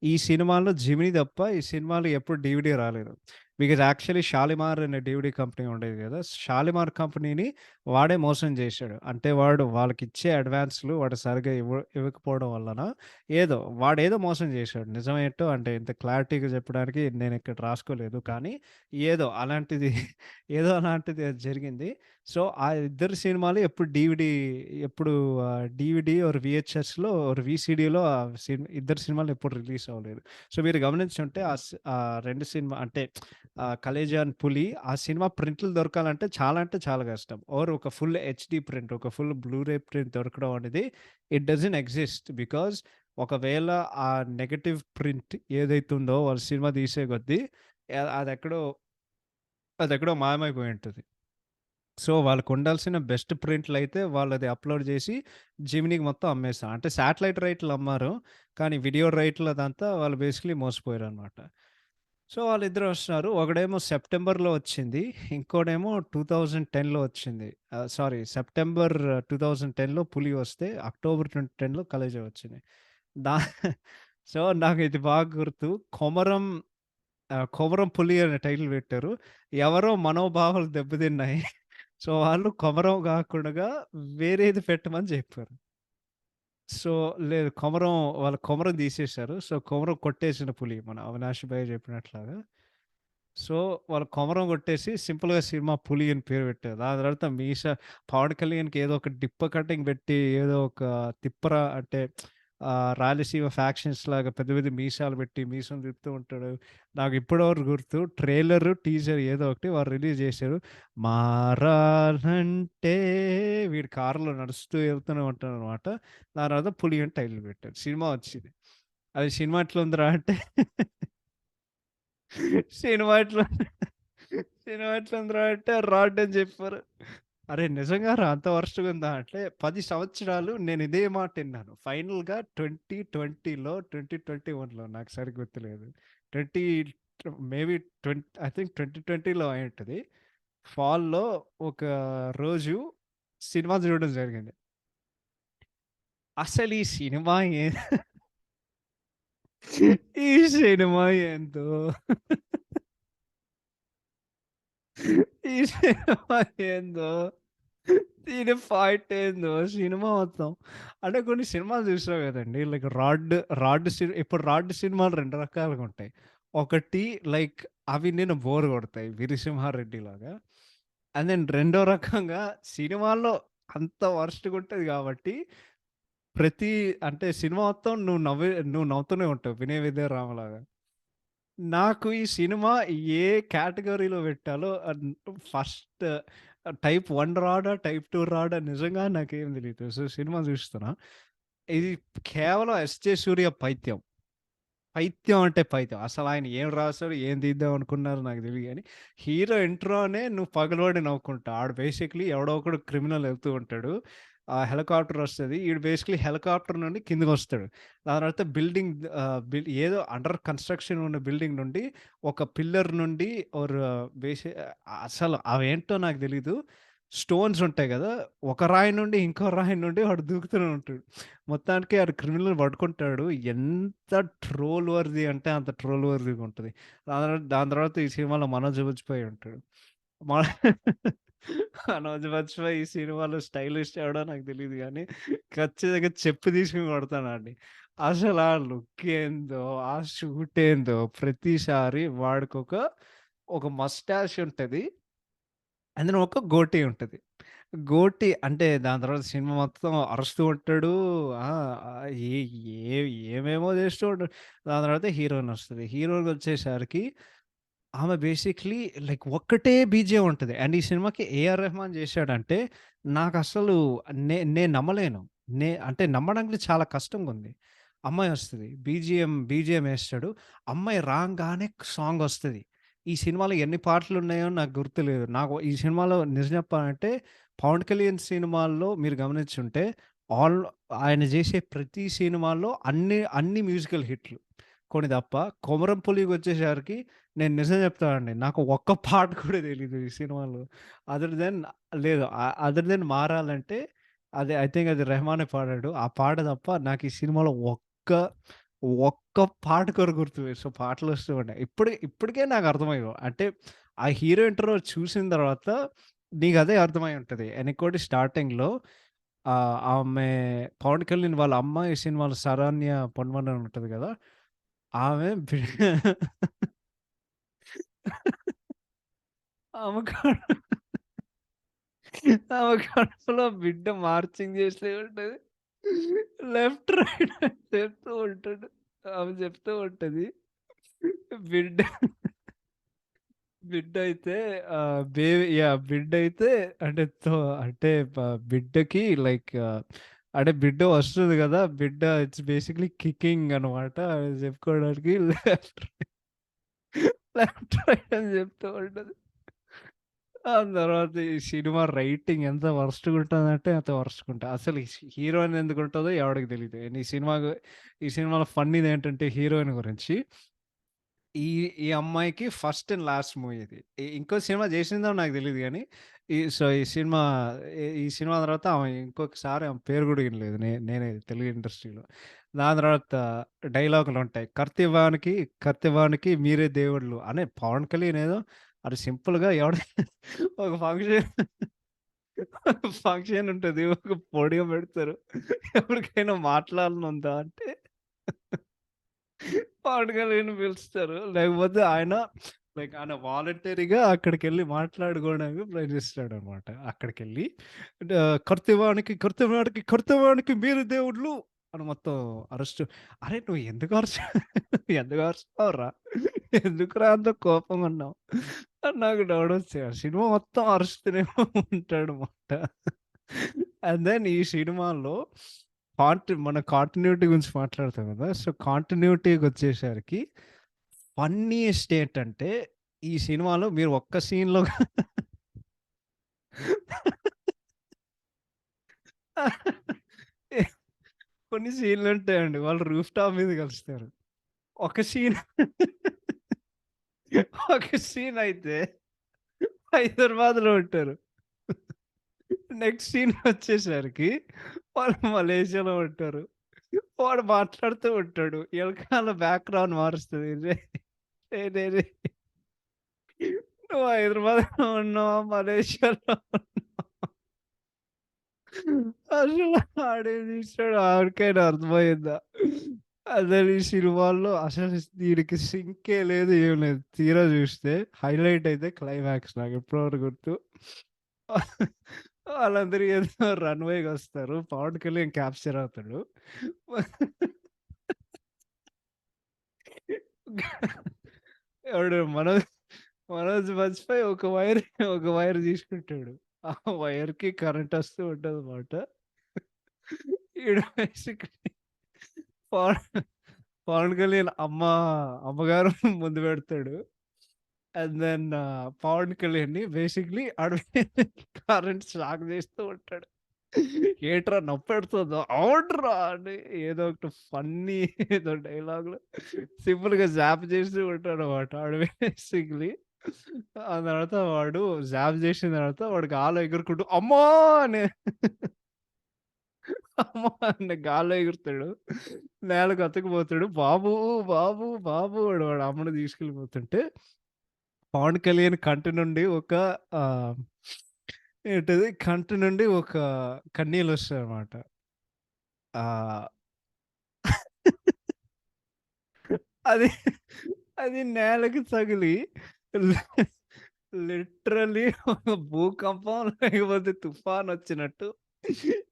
ఈ సినిమాల్లో 'జిమిని' తప్ప ఈ సినిమాలు ఎప్పుడు డీవీడీ రాలేదు. బికాజ్ యాక్చువల్లీ 'షాలిమార్' అనే డీవీడీ కంపెనీ ఉండేది గదా! 'షాలిమార్' కంపెనీని వాడే మోసం జేశాడు. అంటే వాడు వాళ్ళకిచ్చే అడ్వాన్స్‌లు వాడు సరిగ్గా ఇవ్వకపోవడం వల్లన వాడేదో మోసం జేశాడు. నిజమేంటో అంటే ఇంత క్లారిటీగా చెప్పడానికి నేనిక్కడ రాసుకోలేదు. కానీ ఏదో అలాంటిది అలాంటిది జరిగింది. సో, ఆ ఇద్దరు సినిమాలు ఎప్పుడు డీవీడీ ఆర్ వీహెచ్ఎస్‌లో ఆర్ వీసీడీలో ఇద్దరు సినిమాలు ఎప్పుడు రిలీజ్ అవ్వలేదు. సో, మీరు గమనించుంటే 2 సినిమా అంటే 'కలేజా' అండ్ 'పులి' ఆ సినిమా ప్రింట్లు దొరకాలంటే అంటే చాలా కష్టం. ఒక ఫుల్ హెచ్‌డీ ప్రింట్, ఒక ఫుల్ బ్లూరే ప్రింట్ దొరకడం అనేది ఇట్ డజంట్ ఎగ్జిస్ట్. బికాజ్ ఒకవేళ ఆ నెగెటివ్ ప్రింట్ ఏదైతే ఉందో వాళ్ళు సినిమా తీసే కొద్దీ ఆహ్, అదెక్కడో అదెక్కడో మాయమైపోయి ఉంటది. సో, వాళ్ళకుండాల్సిన బెస్ట్ ప్రింట్‌లయితే వాళ్ళది అప్‌లోడ్ జేసి జిమినీకి మొత్తం అమ్మేసాం. అంటే శాటిలైట్ రైట్‌లు అమ్మారు. కానీ వీడియో రైట్‌లు అదంతా వాళ్ళు బేసికల్లీ మోసపోయారనమాట. సో, వాళ్ళిద్దరు వస్తున్నారు. ఒకడేమో సెప్టెంబర్‌లో వచ్చింది. ఇంకోడేమో 2010లో వచ్చింది. సెప్టెంబర్ 2010లో 'పులి' వస్తే అక్టోబర్ 2010లో 'కలేజా' వచ్చింది. దా సో, నాకు ఇది బాగా గుర్తు. 'కొమరం పులి' అనే టైటిల్ పెట్టారు. ఎవరో మనోభావాలు దెబ్బతిన్నాయి. సో, వాళ్ళు కొమరం గాకుండగా వేరేది పెట్టమని జెప్పారు. సో, లేదు కొమరం తీసేశారు. సో, కొమరం కొట్టేసిన పులి మన అవినాష్ భయ్య చెప్పినట్లాగా. సో, వాళ్ళు కొమరం కొట్టేసి సింపుల్‌గా సినిమా 'పులి' అని పేరు పెట్టారు. దాని తర్వాత పవన్ కళ్యాణ్‌కి ఏదో ఒక డిప్ప కటింగ్ పెట్టి ఏదో ఒక తిప్పర అంటే రాయలసీమ ఫ్యాక్షన్స్ లాగా పెద్ద పెద్ద మీసాలు పెట్టి మీసం తిప్పుతూ ఉంటాడు. నాకు ఇప్పటి వరకు గుర్తు ట్రైలర్, టీజర్ ఏదో ఒకటి వాళ్ళు రిలీజ్ చేశారు. మారాలంటే వీడు కారులో నడుస్తూ వెళ్తూనే ఉంటాడనమాట. దాని తర్వాత 'పులి' అని టైటిల్ పెట్టారు. సినిమా వచ్చింది. అది సినిమా ఎట్లుందిరా అంటే సినిమా ఎట్లా సినిమా ఎట్లుందిరా అంటే రాడ్ అని చెప్పారు. అరే! నిజంగారా అంత వరస్ట్‌గా ఉందా? అంటే 10 సంవత్సరాలు నేను ఇదే మాట ఇన్నాను. ఫైనల్‌గా 2020లో, 2021లో నాకు సరిగ్గా గుర్తులేదు. 20 మేబీ ఐ థింక్ 2020లో అయ్యుంటది. ఫాల్‌లో ఒక రోజు సినిమా చూడడం జరిగింది. అసలు ఈ సినిమా ఈ సినిమా ఏందో ఈ సినిమా ఏందో దీని ఫైట్ ఏందో సినిమా మొత్తం. అంటే కొన్ని సినిమాలు చూసావు కదండీ! లైక్ 'రాడ్' ఇప్పుడు 'రాడ్' సినిమాలు 2 రకాలుగా ఉంటాయి. ఒకటి లైక్ అవి నేను బోర్ కొడతాయి 'వీరసింహారెడ్డి' లాగా. అండ్ దెన్ రెండో రకంగా సినిమాల్లో అంత వరస్ట్‌గా ఉంటది కాబట్టి ప్రతి అంటే సినిమా మొత్తం నువ్వు నవ్వుతూనే ఉంటావు 'వినయ విధేయ రామ'లాగా. నాకు ఈ సినిమా ఏ కేటగరీలో పెట్టాలో ఫస్ట్ టైప్ 1 రాడా? టైప్ 2 రాడా? నిజంగా నాకేం తెలీదు. సో, సినిమా చూస్తున్నా. ఇది కేవలం 'ఎస్.జె. సూర్య' పైత్యం. పైత్యం అంటే పైత్యం. అసలాయన ఏం రాసారు? ఏం తీద్దాం అనుకున్నారో నాకు తెలీదు గానీ, హీరో ఇంట్రోనే నువ్వు పగలబడి నవ్వుకుంటావు. ఆడు బేసిక్‌లీ ఎవడో ఒకడు క్రిమినల్ ఎళ్తూ ఉంటాడు. హెలికాప్టర్ ఒస్తది. ఈడు బేసిక్‌లీ హెలికాప్టర్ నుండి కిందకొస్తాడు. దాని తర్వాత బిల్డింగ్ ఏదో అండర్ కన్‌స్ట్రక్షన్ ఉన్న బిల్డింగ్ నుండి ఒక పిల్లర్ నుండి ఆర్ బేసి అసలు అవేంటో నాకు తెలీదు. స్టోన్స్ ఉంటాయి గదా! ఒక రాయి నుండి ఇంకో రాయి నుండి వాడు దూకుతూనే ఉంటాడు. మొత్తానికి ఆడు క్రిమినల్‌ని పట్టుకుంటాడు. ఎంత ట్రోల్ వర్తీ అంటే అంత ట్రోల్ వర్తీగా ఉంటది. దాని తర్వాత ఈ సినిమాలో మనోజ్ బాజ్పేయి ఉంటాడు. మ మనోజ్ బాజ్పేయి ఈ సినిమాలో స్టైలిస్ట్ ఎవడో నాకు తెలీదు గానీ, ఖచ్చితంగా చెప్పు తీసుకొని కొడతాను ఆడిని. అసలు ఆ లుక్ ఏందో, ఆ షూట్ ఏందో ప్రతిసారి ఒక మస్టాష్ ఉంటది. అందులో ఒక గోటి ఉంటది. గోటి అంటే దాని తర్వాత సినిమా మొత్తం అరుస్తూ ఉంటాడు. ఆ! ఆహ్, ఏ ఏ ఏమేమో చేస్తూ ఉంటాడు. దాని తర్వాత హీరోయిన్ వస్తది. హీరోయిన్ వచ్చేసరికి ఆమె బేసిక్‌లీ లైక్ ఒక్కటే బీజీఎం ఉంటది. అండ్ ఈ సినిమాకి ఏఆర్ రెహమాన్ చేశాడంటే నాకసలు నేను నమ్మలేను. అంటే నమ్మడానికి చాలా కష్టంగుంది. అమ్మాయి వస్తది. బీజీఎం ఏస్తాడు. అమ్మాయి రాంగానే సాంగొస్తది. ఈ సినిమాలో ఎన్ని పాటలున్నాయో నాకు గుర్తులేదు. నాకు ఈ సినిమాలో నిజం చెప్పాలంటే 'పవన్ కళ్యాణ్' సినిమాల్లో మీరు గమనించుంటే ఆల్ ఆయన చేసే ప్రతి సినిమాలో అన్ని మ్యూజికల్ హిట్లు. కొన్ని తప్ప 'కొమరం పులి'కొచ్చేసరికి నేను నిజం చెప్తానండి. నాకు ఒక్క పాట కూడా తెలీదు ఈ సినిమాలో. అదర్ దెన్ లేదు. అదర్ దెన్ 'మారాలంటే' అది ఐ థింక్ అది రెహమానే పాడాడు. ఆ పాట తప్ప నాకు ఈ సినిమాలో ఒక్క పాట కూడా గుర్తులేదు. సో, పాటలొస్తూ ఉన్నాయి. ఇప్పటికే నాకు అర్థమయ్యేవు. అంటే ఆ హీరో ఇంట్రో చూసిన తర్వాత నీకదే అర్థమై ఉంటది. అండ్ ఇంకోటి స్టార్టింగ్‌లో ఆమె పవన్ కళ్యాణ్ వాళ్ళ అమ్మ ఈ సినిమాలో 'శరణ్య పొన్వన్' అని ఉంటది కదా! ఆమె ఆమె ఆమె కడుపులో బిడ్డ మార్చింగ్ చేస్తూ ఉంటది. లెఫ్ట్, రైట్ అని చెప్తూ ఉంటాడు. ఆమె చెప్తూ ఉంటది. బిడ్డ బిడ్డయితే బిడ్డయితే అంటే అంటే బిడ్డకి లైక్ బిడ్డ వస్తది గదా! బిడ్డ ఇట్స్ బేసిక్‌లీ కికింగ్ అనమాట. అది చెప్పుకోవడానికి లెఫ్ట్, రైట్ అని చెప్తూ ఉంటది. దాని తర్వాత ఈ సినిమా రైటింగ్ ఎంత వరస్ట్‌గా ఉంటదంటే అంత వరస్ట్‌గా ఉంటది. అసలు ఈ హీరోయిన్ ఎందుకుంటదో ఎవడికి తెలీదు. అండ్ ఈ సినిమాలో ఫన్నీదేంటంటే హీరోయిన్ గురించి ఈ ఈ అమ్మాయికి ఫస్ట్ అండ్ లాస్ట్ మూవీ ఇది. ఇంకో సినిమా చేసిందో నాకు తెలీదు గానీ, ఈ సినిమా తర్వాత ఆమె ఇంకొకసారి ఆమె పేరు గూడా ఇనలేదు. నేనే తెలుగు ఇండస్ట్రీలో. దాని తర్వాత డైలాగులుంటాయి. 'కర్తెవానికి మీరే దేవుళ్ళు' అని పవన్ కళ్యాణ్ ఏదో అది సింపుల్‌గా ఒక ఫంక్షన్ ఉంటది. ఒక పోడియం పెడతారు. ఎవరికైనా మాట్లాడనుందా అంటే పవన్ కళ్యాణ్‌ని పిలుస్తారు. లేకపోతే ఆయన లైక్ ఆయన వాలంటరీగా అక్కడికెళ్ళి మాట్లాడుకోవడానికి ప్రయత్నిస్తాడనమాట. అక్కడికెళ్ళి కర్తవానికి మీరు దేవుళ్ళు అని మొత్తం అరెస్ట్. అరే! నువ్వు ఎందుకు అరుస్తున్నావురా? ఎందుకురా అంత కోపంగా ఉన్నావు? అని నాకు డౌటొచ్చాయి. ఆ సినిమా మొత్తం అరుస్తూనే ఉంటాడనమాట. అండ్ దెన్ ఈ సినిమాలో మన కాంటిన్యూటీ గురించి మాట్లాడతాం కదా! సో, కాంటిన్యూటీకొచ్చేసరికి ఫన్నీయెస్ట్ ఏంటంటే, ఈ సినిమాలో మీరు ఒక్క సీన్‌లో కొన్ని సీన్‌లుంటాయండి. వాళ్ళు రూఫ్ టాప్ మీద కలుస్తారు. ఒక సీన్ ఒక సీన్ అయితే హైదరాబాద్‌లో ఉంటారు. నెక్స్ట్ సీన్ వచ్చేసరికి వాళ్ళు మలేషియాలో ఉంటారు. వాడు మాట్లాడుతూ ఉంటాడు. ఎనకాల బ్యాక్‌గ్రౌండ్ మారుస్తది. రేయ్! రేయ్! రేయ్! నువ్వు హైదరాబాద్‌లో ఉన్నావా? మలేషియాలో ఉన్నావా? అసలు ఆడేం తీసాడో ఆడికైనా అర్థమైందా? అసలు ఈ సినిమాల్లో అసలు దీనికి సింకే లేదు, ఏం లేదు. తీరా చూస్తే హైలైట్ అయితే క్లైమాక్స్ నాకు ఇప్పటివరకు గుర్తు. వాళ్ళందరూ ఏదో రన్‌వేకొస్తారు. పవన్ కళ్యాణ్ క్యాప్చర్ అవుతాడు. ఎవడు మనోజ్ మర్చిపోయి ఒక వైర్ తీసుకుంటాడు. ఆ వైర్‌కి కరెంట్ వస్తూ ఉంటదన్నమాట. ఈడు బేసిక్‌లీ పవన్ పవన్ కళ్యాణ్ అమ్మగారు ముందు పెడతాడు. అండ్ దెన్ పవన్ కళ్యాణ్‌ని బేసిక్‌లీ ఆడు కరెంట్ షాక్ చేస్తూ ఉంటాడు. "ఏంట్రా నొప్పెడుతుందా?" "అవునురా" అని ఏదో ఒకటి ఫన్నీ ఏదో డైలాగ్‌లు సింపుల్‌గా జాప్ చేస్తూ ఉంటాడన్నమాట. ఆడు బేసిక్‌లీ ఆ తర్వాత వాడు జాప్ చేసిన తర్వాత వాడు గాల్లో ఎగురుకుంటూ అమ్మా! అని అమ్మా! అని గాల్లో ఎగురుతాడు. నేలకు అతుక్కుపోతాడు. బాబు, బాబు, బాబు అని వాడు అమ్మని తీసుకెళ్ళిపోతుంటే పవన్ కళ్యాణ్ కంటి నుండి ఒక ఆహ్, ఏంటది కంటి నుండి ఒక కన్నీళ్ళొస్తాయన్నమాట. ఆహ్, అది అది నేలకి తగిలి లిటరల్లీ ఒక భూకంపం లేకపోతే తుఫానొచ్చినట్టు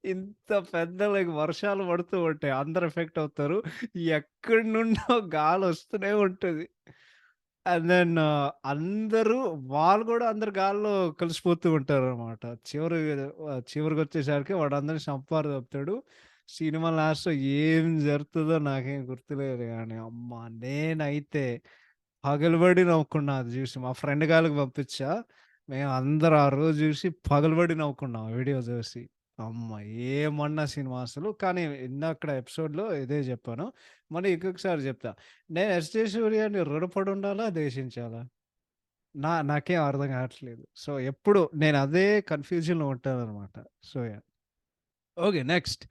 ఇంత పెద్ద లైక్ వర్షాలు పడుతూ ఉంటాయి. అందరూ ఎఫెక్ట్ అవుతారు. ఎక్కడి నుండో గాలొస్తూనే ఉంటది. అండ్ దెన్ అందరూ వాళ్ళు గూడా అందరు గాల్లో కలిసిపోతూ ఉంటారనమాట. చివరికొచ్చేసరికి వాడందరిని చంపారు. సినిమా లాస్ట్‌లో ఏం జరుగుతదో నాకేం గుర్తులేదు గానీ, అమ్మ! నేనైతే పగలబడి నవ్వుకున్నా అది జూసి. మా ఫ్రెండ్ గాళ్ళకి పంపించా. మేమందరం ఆ రోజు జూసి పగలబడి నవ్వుకున్నాం ఆ వీడియో జూసి. అమ్మ! ఏమన్నా సినిమా అసలు. కానీ ఇందాకడ ఎపిసోడ్‌లో ఇదే జెప్పాను. మళ్ళీ ఇంకొకసారి జెప్తా. నేను 'ఎస్‌జే సూర్యని' రుణపడి ఉండాలా? ద్వేషించాలా? నాకేం అర్థం కావట్లేదు. సో, ఎప్పుడు నేను అదే కన్‌ఫ్యూజన్‌లో ఉంటాననమాట. So, yeah! Okay. Next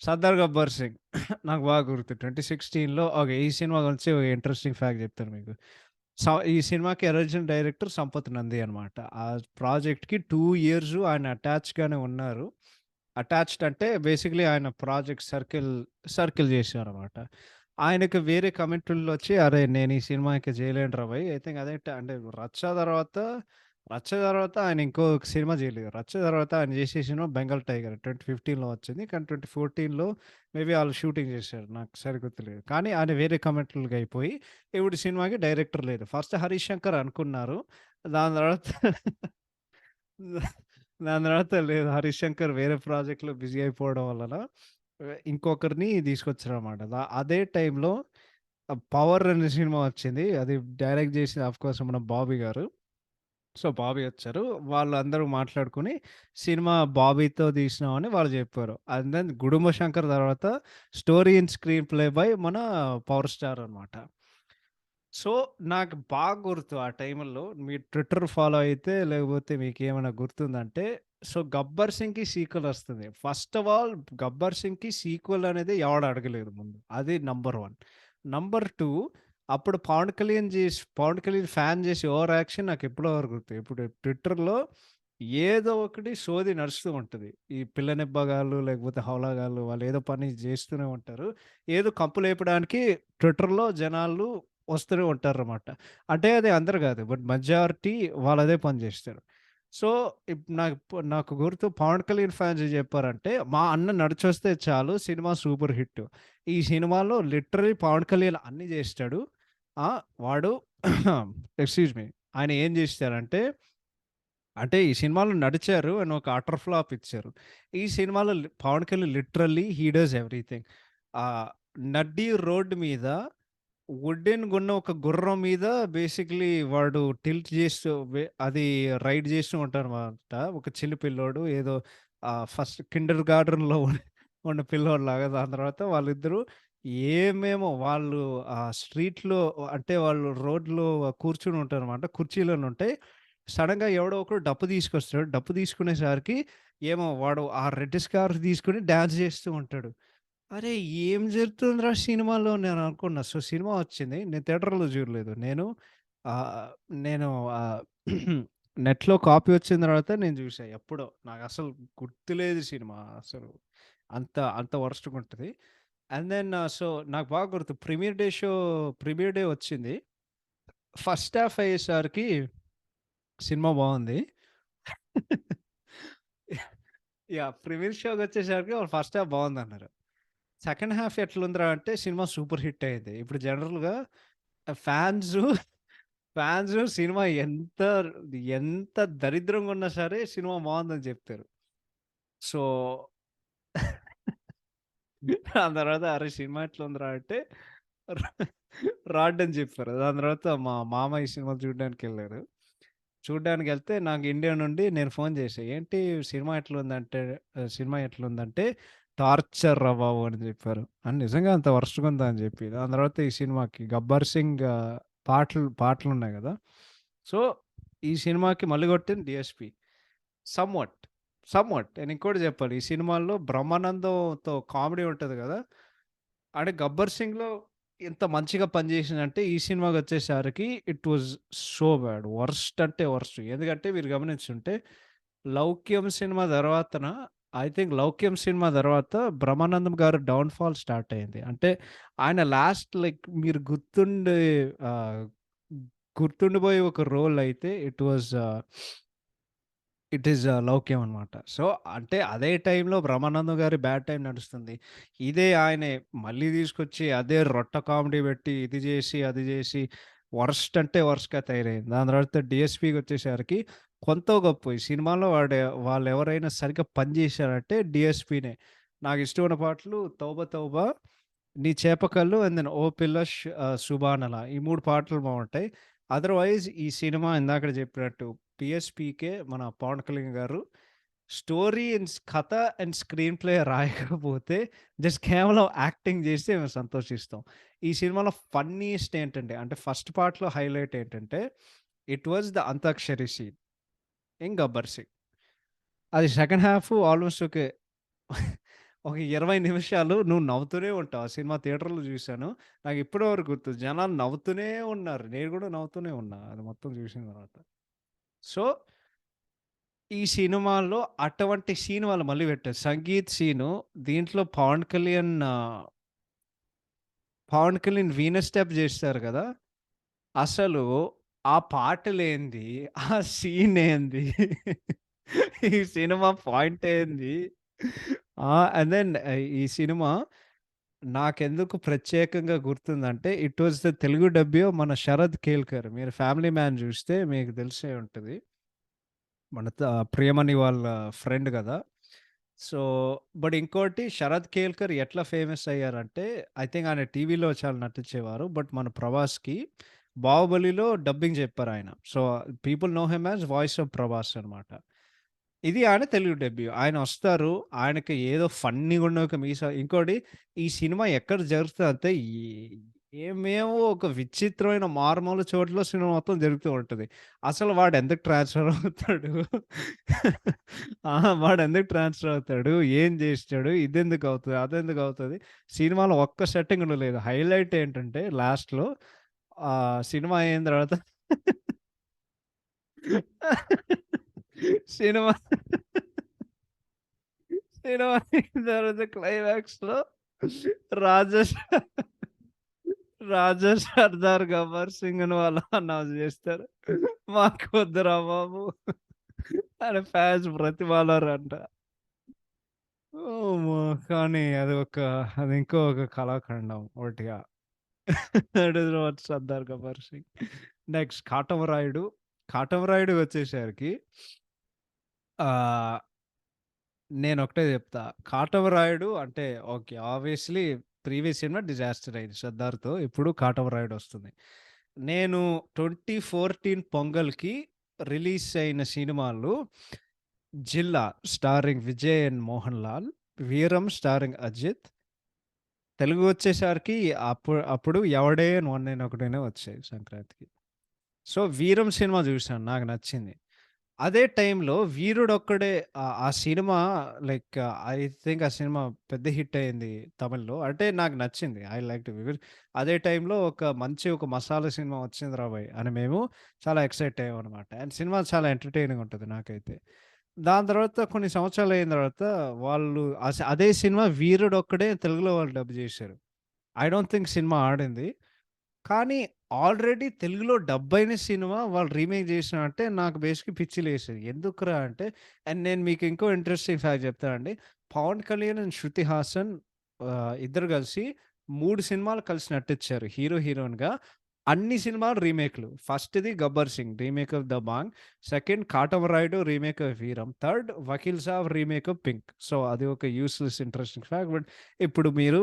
'Sardar Gabbar Singh' నాకు బాగా గుర్తు 2016లో ఓకే. ఈ సినిమా గురించి ఒక ఇంట్రెస్టింగ్ ఫ్యాక్ట్ చెప్తాను మీకు. ఈ సినిమాకి ఒరిజినల్ డైరెక్టర్ సంపత్ నంది అనమాట. ఆ ప్రాజెక్ట్‌కి 2 ఇయర్స్ ఆయన అటాచ్‌గానే ఉన్నారు. అటాచ్డ్ అంటే బేసికల్లీ ఆయన ప్రాజెక్ట్ సర్కిల్ చేశారనమాట. ఆయనకి వేరే కమిట్మెంట్‌లొచ్చి అరే! నేను ఈ సినిమా ఇంక చేయలేనురా భయ్! ఐ థింక్ అదే అంటే 'రచ్చ' తర్వాత ఆయన ఇంకొక సినిమా చేయలేదు. 'రచ్చ' తర్వాత ఆయన చేసే సినిమా 'బెంగాల్ టైగర్' 2015లో వచ్చింది. కానీ 2014లో మేబీ ఆళ్ళు షూటింగ్ చేశారు. నాకు సరిగ్గా గుర్తులేదు. కానీ ఆయన వేరే కమిట్మెంట్‌లకి అయిపోయి ఇప్పుడు సినిమాకి డైరెక్టర్ లేరు. ఫస్ట్ 'హరీష్ శంకర్' అనుకున్నారు. దాని తర్వాత దాని తర్వాత లేదు. 'హరీష్ శంకర్' వేరే ప్రాజెక్ట్‌లో బిజీ అయిపోవడం వలన ఇంకొకరిని తీసుకొచ్చారనమాట. అదే టైంలో 'పవర్' అనే సినిమా వచ్చింది. అది డైరెక్ట్ చేసింది ఆఫ్‌కోర్స్ మన బాబీ గారు. సో, బాబీ వచ్చారు. వాళ్ళందరూ మాట్లాడుకొని సినిమా బాబీతో తీసినామని వాళ్ళు చెప్పారు. అండ్ దెన్ 'గుడుంబ శంకర్' తర్వాత story in screen play by మన 'పవర్ స్టార్' అనమాట. సో, నాకు బాగా గుర్తు ఆ టైంలో మీరు ట్విట్టర్ ఫాలో అయితే లేకపోతే మీకేమైనా గుర్తుందంటే సో, 'గబ్బర్ సింగ్‌కి' సీక్వెల్ వస్తుంది. ఫస్ట్ ఆఫ్ ఆల్ 'గబ్బర్ సింగ్‌కి' సీక్వెల్ అనేది ఎవడు అడగలేదు ముందు. అది నంబర్ 1. నంబర్ 2 అప్పుడు పవన్ కళ్యాణ్ ఫ్యాన్ చేసే ఓవర్ యాక్షన్ నాకు ఎప్పుడో వరకు గుర్తు. ఇప్పుడు ట్విట్టర్‌లో ఏదో ఒకటి సోది నడుస్తూ ఉంటది. ఈ పిల్లనిబ్బగాళ్ళు లేకపోతే హౌలాగాళ్ళు వాళ్ళు ఏదో పని చేస్తూనే ఉంటారు. ఏదో కంపు లేపడానికి ట్విట్టర్‌లో జనాలు వస్తూనే ఉంటారనమాట. అంటే అది అందరు కాదు. బట్ మెజారిటీ వాళ్ళదే పని చేస్తారు. సో, నాకు గుర్తు 'పవన్ కళ్యాణ్' ఫ్యాన్స్ ఏం చెప్పారంటే, "మా అన్న నడిచొస్తే చాలు సినిమా సూపర్ హిట్. ఈ సినిమాలో లిటరల్లీ 'పవన్ కళ్యాణ్' అన్నీ చేస్తాడు. వాడు" ఎక్స్‌క్యూజ్ మీ. ఆయన ఏం చేశారంటే, అంటే ఈ సినిమాలో నడిచారు అండ్ ఒక అటర్ ఫ్లాప్ ఇచ్చారు. ఈ సినిమాలో 'Pawan Kalyan' literally he does everything. నడ్డి రోడ్ మీద వుడెన్‌గున్న ఒక గుర్రం మీద బేసికల్లీ వాడు టిల్ట్ చేస్తూ అది రైడ్ చేస్తూ ఉంటారనమాట. ఒక చిన్న పిల్లోడు ఏదో ఫస్ట్ కిండర్ గార్డెన్‌లో ఉన్న పిల్లోడిలాగా. దాని తర్వాత వాళ్ళిద్దరూ ఏమేమో వాళ్ళు స్ట్రీట్‌లో అంటే వాళ్ళు రోడ్‌లో కూర్చొని ఉంటారనమాట. కుర్చీలోనుంటాయి. సడెన్‌గా ఎవడో ఒకడు డప్పు తీసుకొస్తాడు. డప్పు తీసుకునేసరికి ఏమో వాడు ఆ రెడ్ స్కార్ఫ్ తీసుకొని డాన్స్ చేస్తూ ఉంటాడు. అరే! ఏం జరుగుతుందిరా సినిమాలో నేను అనుకున్నా. సో, సినిమా వచ్చింది. నేను థియేటర్‌లో చూడలేదు. ఆహ్, నేను ఆహ్, నెట్‌లో కాపీ వచ్చిన తర్వాత నేను చూసా ఎప్పుడో. నాకసలు గుర్తులేదు సినిమా అసలు. అంత వరస్ట్‌గుంటది. అండ్ దెన్ సో, నాకు బాగా గుర్తు ప్రీమియర్ డే వచ్చింది. ఫస్ట్ హాఫ్ అయ్యేసరికి సినిమా బావుంది. ప్రీమియర్ షోకొచ్చేసరికి వాళ్ళు ఫస్ట్ హాఫ్ బావుందన్నారు. సెకండ్ హాఫ్ ఎట్లుందిరా అంటే సినిమా సూపర్ హిట్ అయింది. ఇప్పుడు జనరల్‌గా ఫ్యాన్సు ఫ్యాన్సు సినిమా ఎంత దరిద్రంగా ఉన్నా సరే సినిమా బావుందని చెప్తారు. సో, దాని తర్వాత అరే! సినిమా ఎట్లుందిరా అంటే రా రాడ్ అని చెప్పారు. దాని తర్వాత మా మామ ఈ సినిమా చూడ్డానికెళ్లారు. చూడ్డానికెళ్తే నాకు ఇండియా నుండి నేను ఫోన్ చేశా. ఏంటి సినిమా ఎట్లుందంటే సినిమా ఎట్లుందంటే టార్చర్ రా బాబు అని చెప్పారు. నిజంగా అంత వరస్ట్‌గా ఉందా అని చెప్పి. దాని తర్వాత ఈ సినిమాకి 'గబ్బర్ సింగ్' పాటలున్నాయి గదా! సో, ఈ సినిమాకి మళ్ళీ కొట్టింది డీఎస్‌పీ. సమ్‌వట్, సమ్‌వట్ నేను ఇంకోటి చెప్పాలి. ఈ సినిమాలో బ్రహ్మానందంతో కామెడీ ఉంటది గదా! అంటే 'గబ్బర్ సింగ్‌లో' ఎంత మంచిగా పనిచేసిందంటే, ఈ సినిమాకొచ్చేసరికి it was so bad. Worst అంటే వరస్ట్. ఎందుకంటే మీరు గమనించుంటే 'లౌక్యం' సినిమా తర్వాతన ఐ థింక్ 'లౌక్యం' సినిమా తర్వాత బ్రహ్మానందం గారి డౌన్‌ఫాల్ స్టార్ట్ అయింది. అంటే ఆయన లాస్ట్ లైక్ మీరు ఆహ్, గుర్తుండిపోయే ఒక రోల్ అయితే ఇట్ ఈస్ 'లౌక్యం' అనమాట. సో, అంటే అదే టైంలో బ్రహ్మానందం గారి బ్యాడ్ టైమ్ నడుస్తుంది. ఇదే ఆయనే మళ్ళీ తీసుకొచ్చి అదే రొట్ట కామెడీ పెట్టి ఇది జేసి, అది జేసి వరస్ట్ అంటే వరస్ట్‌గా తయారయింది. దాని తర్వాత డీఎస్‌పీకొచ్చేసరికి కొంతో గొప్పో ఈ సినిమాలో వాళ్ళెవరైనా సరిగ్గా పని జేశారంటే డీఎస్‌పీనే. నాకిష్టమైన పాటలు 'తౌబ తౌబ', 'నీ చేప కళ్ళు' అండ్ దెన్ 'ఓ పిల్ల సుబానల' ఈ 3 పాటలు బావుంటాయి. అదర్‌వైజ్ ఈ సినిమా ఇందాకడ చెప్పినట్టు పీఎస్‌పీకే మన 'పవన్ కళ్యాణ్' గారు స్టోరీ కథ అండ్ స్క్రీన్ ప్లే రాయకపోతే జస్ట్ కేవలం యాక్టింగ్ చేస్తే మేము సంతోషిస్తాం. ఈ సినిమాలో ఫన్నీయెస్ట్ ఏంటంటే అంటే ఫస్ట్ పార్ట్‌లో హైలైట్ ఏంటంటే it was the antakshari scene in 'Gabbar Singh'. అది సెకండ్ హాఫ్ ఆల్‌మోస్ట్ ఒక 20 నిమిషాలు నువ్వు నవ్వుతూనే ఉంటావు. ఆ సినిమా థియేటర్‌లో చూసాను. నాకు ఇప్పటి వరకు గుర్తు. జనాలు నవ్వుతూనే ఉన్నారు. నేను కూడా నవ్వుతూనే ఉన్నా. అది మొత్తం చూసిన తర్వాత. సో, ఈ సినిమాలో అటువంటి సీన్ వాళ్ళు మళ్ళీ పెట్టారు. సంగీత్ సీను దీంట్లో 'పవన్ కళ్యాణ్' వీనస్ స్టెప్ చేస్తారు కదా! అసలు ఆ పాట లేనిది, ఆ సీన్ ఏంది? ఈ సినిమా పాయింట్ ఏంది? అండ్ దెన్ ఈ సినిమా నాకెందుకు ప్రత్యేకంగా గుర్తుందంటే, ఇట్ వాస్ ద తెలుగు డబ్బియో మన 'శరద్ కేల్కర్'. మీరు 'ఫ్యామిలీ మ్యాన్' చూస్తే మీకు తెలిసే ఉంటది. మన 'ప్రియమణి' వాళ్ళ ఫ్రెండ్ గదా! సో, బట్ ఇంకోటి 'శరద్ కేల్కర్' ఎట్లా ఫేమస్ అయ్యారంటే, ఐ థింక్ ఆయన టీవీలో చాలా నటించేవారు. బట్ మన 'ప్రభాస్‌కి' 'బాహుబలిలో' డబ్బింగ్ చెప్పారాయన. So, people know him as voice of Prabhas అనమాట. ఇది ఆయన తెలుగు డెబ్యూ. ఆయనొస్తారు. ఆయనకి ఏదో ఫన్నీగున్న ఒక ఇంకోటి ఈ సినిమా ఎక్కడ జరుగుతదంటే ఏమేమో ఒక విచిత్రమైన మారుమూల చోట్ల సినిమా మొత్తం జరుగుతూ ఉంటది. అసలు వాడెందుకు ట్రాన్స్‌ఫర్ అవుతాడు? వాడెందుకు ట్రాన్స్‌ఫర్ అవుతాడు? ఏం జేసినాడు? ఇదెందుకు అవుతది? అదెందుకు అవుతది? సినిమాలో ఒక్క సెట్టింగ్ కూడా లేదు. హైలైట్ ఏంటంటే లాస్ట్‌లో సినిమా అయిన తర్వాత సినిమా సినిమా అయిన తర్వాత క్లైమాక్స్‌లో రాజేష్ రాజా సర్దార్ గబ్బర్ సింగ్‌ని వాళ్ళు అనౌన్స్ చేస్తారు. మాకొద్దురా బాబు అని ఫ్యాన్స్ బ్రతిమాలారంట. ఓమ్మో! కానీ అది ఇంకో ఒక కళాఖండం ఒకటిగా. That is what Sardar Gabbar Singh. Next Katamarayudu. Katamarayudu వచ్చేసరికి ఆహ్, నేనొకటే చెప్తా. కాటమరాయుడు అంటే okay. Obviously previous cinema disaster అయింది 'సర్దార్‌తో'. ఇప్పుడు కాటమరాయుడు వస్తుంది. నేను 2014 పొంగల్‌కి రిలీజ్ అయిన సినిమాలు 'Jilla' starring Vijay and Mohan Lal, 'Veeram' starring Ajit. Telugu వచ్చేసరికి అప్పుడు 'ఎవడే' 'వన్ నేను ఒకడు'నే వచ్చాయి సంక్రాంతికి. సో, 'వీరం' సినిమా చూసాను. నాకు నచ్చింది. అదే టైంలో 'వీరుడొక్కడే' ఆ సినిమా లైక్ ఐ థింక్ ఆ సినిమా పెద్ద హిట్ అయింది తమిళ్‌లో. అంటే నాకు నచ్చింది. I liked it. అదే టైంలో ఒక మసాలా సినిమా వచ్చిందిరా భయ్! అని మేము చాలా ఎక్సైట్ అయ్యామనమాట. అండ్ సినిమా చాలా ఎంటర్‌టైనింగ్ ఉంటది నాకైతే. దాని తర్వాత కొన్ని సంవత్సరాలయిన తర్వాత వాళ్ళు అదే సినిమా 'వీరుడొక్కడే' తెలుగులో వాళ్ళు డబ్ చేశారు. ఐ డోంట్ థింక్ సినిమా ఆడింది. కానీ ఆల్రెడీ తెలుగులో డబ్బయిన సినిమా వాళ్ళు రీమేక్ జేసినారంటే నాకు బేసిక్‌గా పిచ్చి లేసేది. ఎందుకురా అంటే అండ్ నేను మీకు ఇంకో ఇంట్రెస్టింగ్ ఫ్యాక్ట్ చెప్తానండి. 'పవన్ కళ్యాణ్' అండ్ 'శృతి హాసన్' ఇద్దరు కలిసి 3 సినిమాలు కలిసి నటించారు హీరో, హీరోయిన్‌గా. అన్ని సినిమాలు రీమేక్‌లు. ఫస్ట్‌ది 'Gabbar Singh' remake of 'Dabangg'. Second 'Katamarayudu' remake of 'Veeram'. Third 'Vakeel Saab' remake of 'Pink'. So, అది ఒక యూజ్‌లెస్ ఇంట్రెస్టింగ్ ఫ్యాక్ట్. బట్ ఇప్పుడు మీరు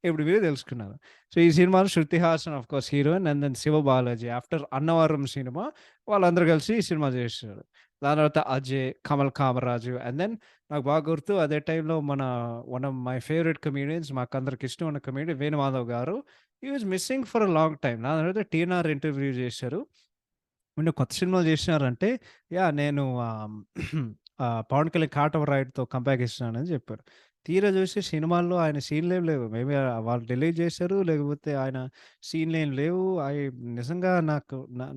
ఇప్పుడు మీరు తెలుసుకున్నారు. సో, ఈ సినిమాలో 'Shruti Haasan' of course heroine and then 'Siva Balaji' after 'Annavaram' cinema వాళ్ళందరూ కలిసి ఈ సినిమా చేశారు. దాని తర్వాత 'అజయ్', 'కమల్ కామరాజు' అండ్ దెన్ నాకు బాగా గుర్తు అదే టైంలో one of my favourite comedians మాకందరికి ఇష్టమైన comedian Venumadhav garu. He was missing for a long time. దాని తర్వాత 'టీఎన్ఆర్' ఇంటర్వ్యూ చేశారు. వీళ్ళు కొత్త సినిమాలు చేసినారంటే యాహ్! నేను 'పవన్ కళ్యాణ్' 'కాటమరాయుడుతో' కంబ్యాక్ ఇస్తున్నానని చెప్పారు. తీరా చూస్తే సినిమాల్లో ఆయన సీన్‌లేమి లేవు. మేబీ వాళ్ళు డిలీట్ చేశారు. లేకపోతే ఆయన సీన్‌లేం లేవు. నిజంగా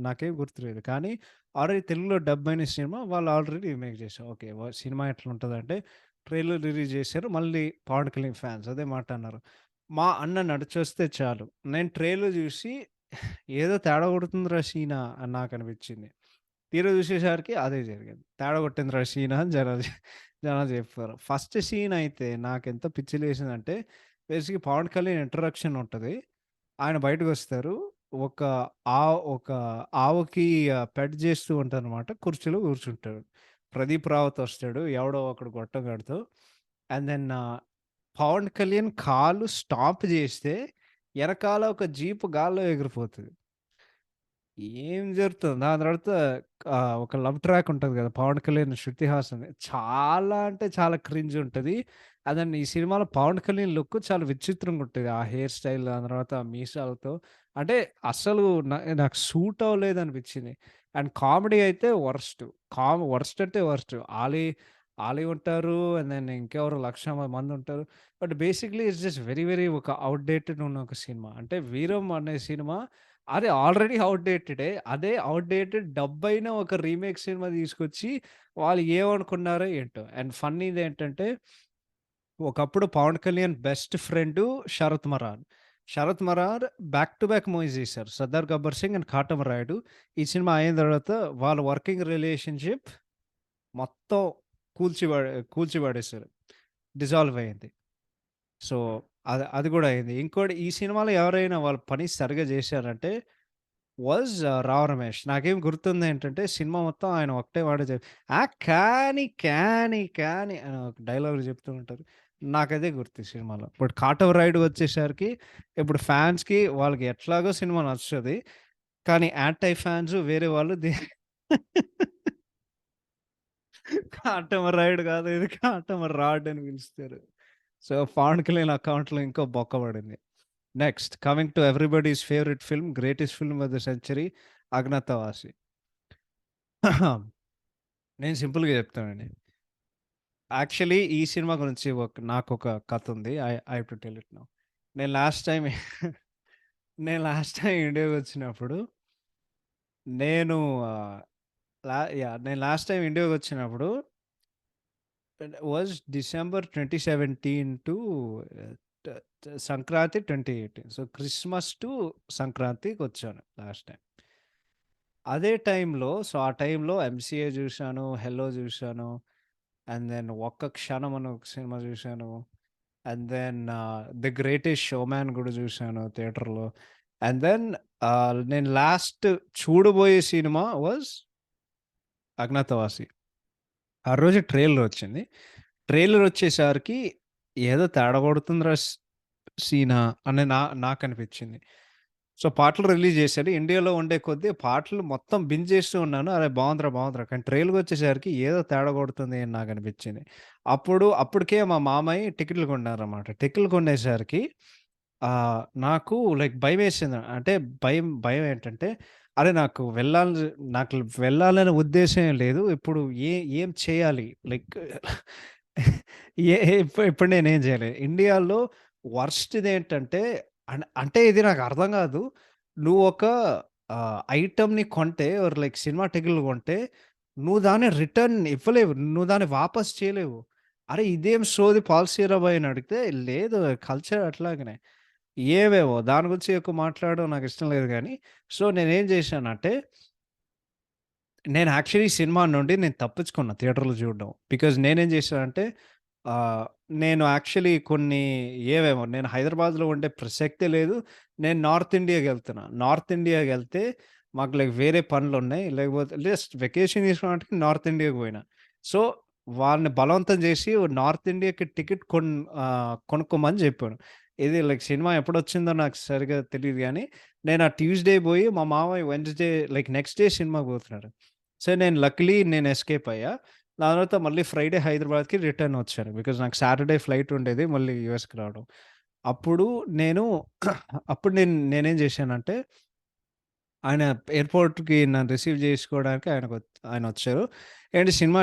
నాకేం గుర్తులేదు. కానీ ఆల్రెడీ తెలుగులో డబ్ అయిన సినిమా వాళ్ళు ఆల్రెడీ రీమేక్ చేశారు. ఓకే. సినిమా ఎట్లుంటదంటే ట్రైలర్ రిలీజ్ చేశారు. మళ్ళీ 'పవన్ కళ్యాణ్' ఫ్యాన్స్ అదే మాట అన్నారు. మా అన్న నడిచొస్తే చాలు. నేను ట్రైలర్ చూసి ఏదో తేడా కొడుతుందిరా సీనా అని నాకనిపించింది. తీరా చూసేసరికి అదే జరిగింది. తేడా కొట్టిందిరా సీనా అని జనాలు చెప్పారు. ఫస్ట్ సీన్ అయితే నాకెంత పిచ్చి లేసిందంటే బేసిక్‌గా 'పవన్ కళ్యాణ్' ఇంట్రడక్షన్ ఉంటది. ఆయన బయటకొస్తారు. ఒక ఒక ఆవుకి పెట్ చేస్తూ ఉంటారనమాట. కుర్చీలో కూర్చుంటాడు. ప్రదీప్ రావత్ వస్తాడు. ఎవడో ఒకడు గొట్టంగాడితో. అండ్ దెన్ పవన్ కళ్యాణ్ కాలు స్టాప్ చేస్తే ఎనకాల ఒక జీప్ గాల్లో ఎగిరిపోతది. ఏం జరుగుతుంది? దాని తర్వాత ఒక లవ్ ట్రాక్ ఉంటది గదా! 'పవన్ కళ్యాణ్', 'శృతి హాసన్‌ది' చాలా అంటే చాలా క్రింజ్ ఉంటది. ఈ సినిమాలో 'పవన్ కళ్యాణ్' లుక్ చాలా విచిత్రంగా ఉంటది. ఆ హెయిర్ స్టైల్ దాని తర్వాత ఆ మీసాలతో అంటే అస్సలు నాకు సూట్ అవ్వలేదనిపించింది. అండ్ కామెడీ అయితే వరస్ట్. వరస్ట్ అంటే వరస్ట్. ఆలీ ఉంటారు. అండ్ దెన్ ఇంకెవరో 1,00,000 మందుంటారు. But basically it's just very very ఒక ఔట్‌డేటెడ్ ఉన్న ఒక సినిమా. అంటే 'వీరం' అనే సినిమా అది ఆల్రెడీ ఔట్‌డేటెడే. అదే ఔట్‌డేటెడ్ డబ్బయిన ఒక రీమేక్ సినిమా తీసుకొచ్చి వాళ్ళు ఏమనుకున్నారో ఏంటో. అండ్ ఫన్నీదేంటంటే ఒకప్పుడు 'Pawan Kalyan' best friend 'Sharrath Marar'. 'Sharrath Marar' back to back movies చేశారు. 'సర్దార్ గబ్బర్ సింగ్' అండ్ 'కాటమరాయుడు.' ఈ సినిమా అయిన తర్వాత వాళ్ళ వర్కింగ్ రిలేషన్‌షిప్ మొత్తం కూల్చి పడేశారు. డిసాల్వ్ అయింది. సో, అది గూడా అయింది. ఇంకోటి ఈ సినిమాలో ఎవరైనా వాళ్ళ పని సరిగ్గా చేశారంటే రావ్ రమేష్. నాకేం గుర్తుందేంటంటే సినిమా మొత్తం ఆయన ఒకటే మాట కానీ అని ఒక డైలాగులు చెప్తూ ఉంటారు. నాకదే గుర్తు ఈ సినిమాలో. బట్ 'కాటమరాయుడు' వచ్చేసరికి ఇప్పుడు ఫ్యాన్స్‌కి వాళ్ళకి ఎట్లాగో సినిమా నచ్చుతది. కానీ యాంటీ ఫ్యాన్స్ వేరే వాళ్ళు 'కాటమరాయుడు' కాదు ఇది 'కాటమరాడ్' అని పిలుస్తారు. సో, పవన్ కళ్యాణ్ అకౌంట్‌లో ఇంకో బొక్క పడింది. Next coming to everybody's favourite film, greatest film of the century 'Agnyathavasi.' నేను సింపుల్‌గా చెప్తానండి. యాక్చువల్లీ ఈ సినిమా గురించి నాకొక కథుంది. I have to tell it now. నేను లాస్ట్ టైమ్ నేను లాస్ట్ టైమ్ ఇండియాకొచ్చినప్పుడు నేను ఆహ్, నేను లాస్ట్ టైమ్ ఇండియాకొచ్చినప్పుడు was December 2017 to Sankranti 2018. So, Christmas to సంక్రాంతికొచ్చాను లాస్ట్ టైమ్. అదే టైంలో ఆ టైంలో 'ఎంసీఏ' జూశాను, 'హెల్లో' జూశాను. అండ్ దెన్ 'ఒక్క క్షణం' అని ఒక సినిమా జూశాను. And then 'the greatest showman' గూడా జూశాను థియేటర్‌లో. అండ్ దెన్ నేను లాస్ట్ చూడబోయే సినిమా వాస్ 'అజ్ఞాతవాసి.' ఆ రోజు ట్రైలర్ వచ్చింది. ట్రైలర్ వచ్చేసరికి ఏదో తేడా కొడుతుందిరా సీనా అని నాకనిపించింది. సో, పాటలు రిలీజ్ చేశాడు. ఇండియాలో ఉండే కొద్దీ పాటలు మొత్తం బింజ్ చేస్తూ ఉన్నాను. అరే! బావుందిరా, బావుందిరా. కానీ ట్రైలర్‌కొచ్చేసరికి ఏదో తేడా కొడుతుంది అని నాకనిపించింది. అప్పటికే మా మామయ్య టికెట్లు కొన్నారన్నమాట. టికెట్లు కొనేసరికి నాకు లైక్ భయమేసింది. అంటే భయం ఏంటంటే, అరే! నాకు వెళ్ళాలనే ఉద్దేశ్యం ఏం లేదు. ఇప్పుడు ఏం చేయాలి? లైక్ ఏ ఇప్పుడు నేనేం చేయాలి? ఇండియాలో వర్స్ట్‌దేంటంటే అంటే ఇది నాకు అర్థం కాదు. నువ్వు ఒక ఐటెమ్‌ని కొంటే లైక్ సినిమా టికెట్లు కొంటే, నువ్వు దాన్ని రిటర్న్ ఇవ్వలేవు. నువ్వు దాన్ని వాపస్ చేయలేవు. అరే! ఇదేం సోది పాలిసీరా బాయ్ అని అడిగితే, లేదు కల్చర్ అట్లాగనే. ఏవేవో దాని గురించి ఎక్కువ మాట్లాడడం నాకిష్టం లేదు గానీ, సో, నేనేం చేశానంటే, నేను యాక్చువల్లీ సినిమా నుండి నేను తప్పించుకున్నా థియేటర్‌లో చూడడం. బికాజ్ నేనేం చేశానంటే, ఆహ్, నేను యాక్చువల్లీ ఏవేమో నేను హైదరాబాద్‌లో ఉండే ప్రసక్తే లేదు. నేను నార్త్ ఇండియాకెళ్తున్నా. నార్త్ ఇండియాకెళ్తే మాకు లైక్ వేరే పనులున్నాయి. లేకపోతే జస్ట్ వెకేషన్ తీసుకోవడానికి నార్త్ ఇండియాకి పోయినా. సో, వాళ్ళని బలవంతం చేసి నార్త్ ఇండియాకి టికెట్ కొనుక్కోమని చెప్పాను. ఇది లైక్ సినిమా ఎప్పుడొచ్చిందో నాకు సరిగ్గా తెలీదు గానీ, నేను ఆ ట్యూస్‌డే పోయి మా మామయ్య వెడ్నెస్‌డే లైక్ నెక్స్ట్ డే సినిమాకి పోతున్నాడు. సో, నేను ఎస్కేప్ అయ్యా. దాని తర్వాత మళ్ళీ ఫ్రైడే హైదరాబాద్‌కి రిటర్న్ వచ్చాను. బికాజ్ నాకు సాటర్‌డే ఫ్లైట్ ఉండేది మళ్ళీ యూఎస్‌కి రావడం. అప్పుడు నేను నేనేం చేశానంటే, ఆయన ఎయిర్‌పోర్ట్‌కి నన్ను రిసీవ్ చేసుకోవడానికి ఆయనొచ్చారు. ఏంటి సినిమా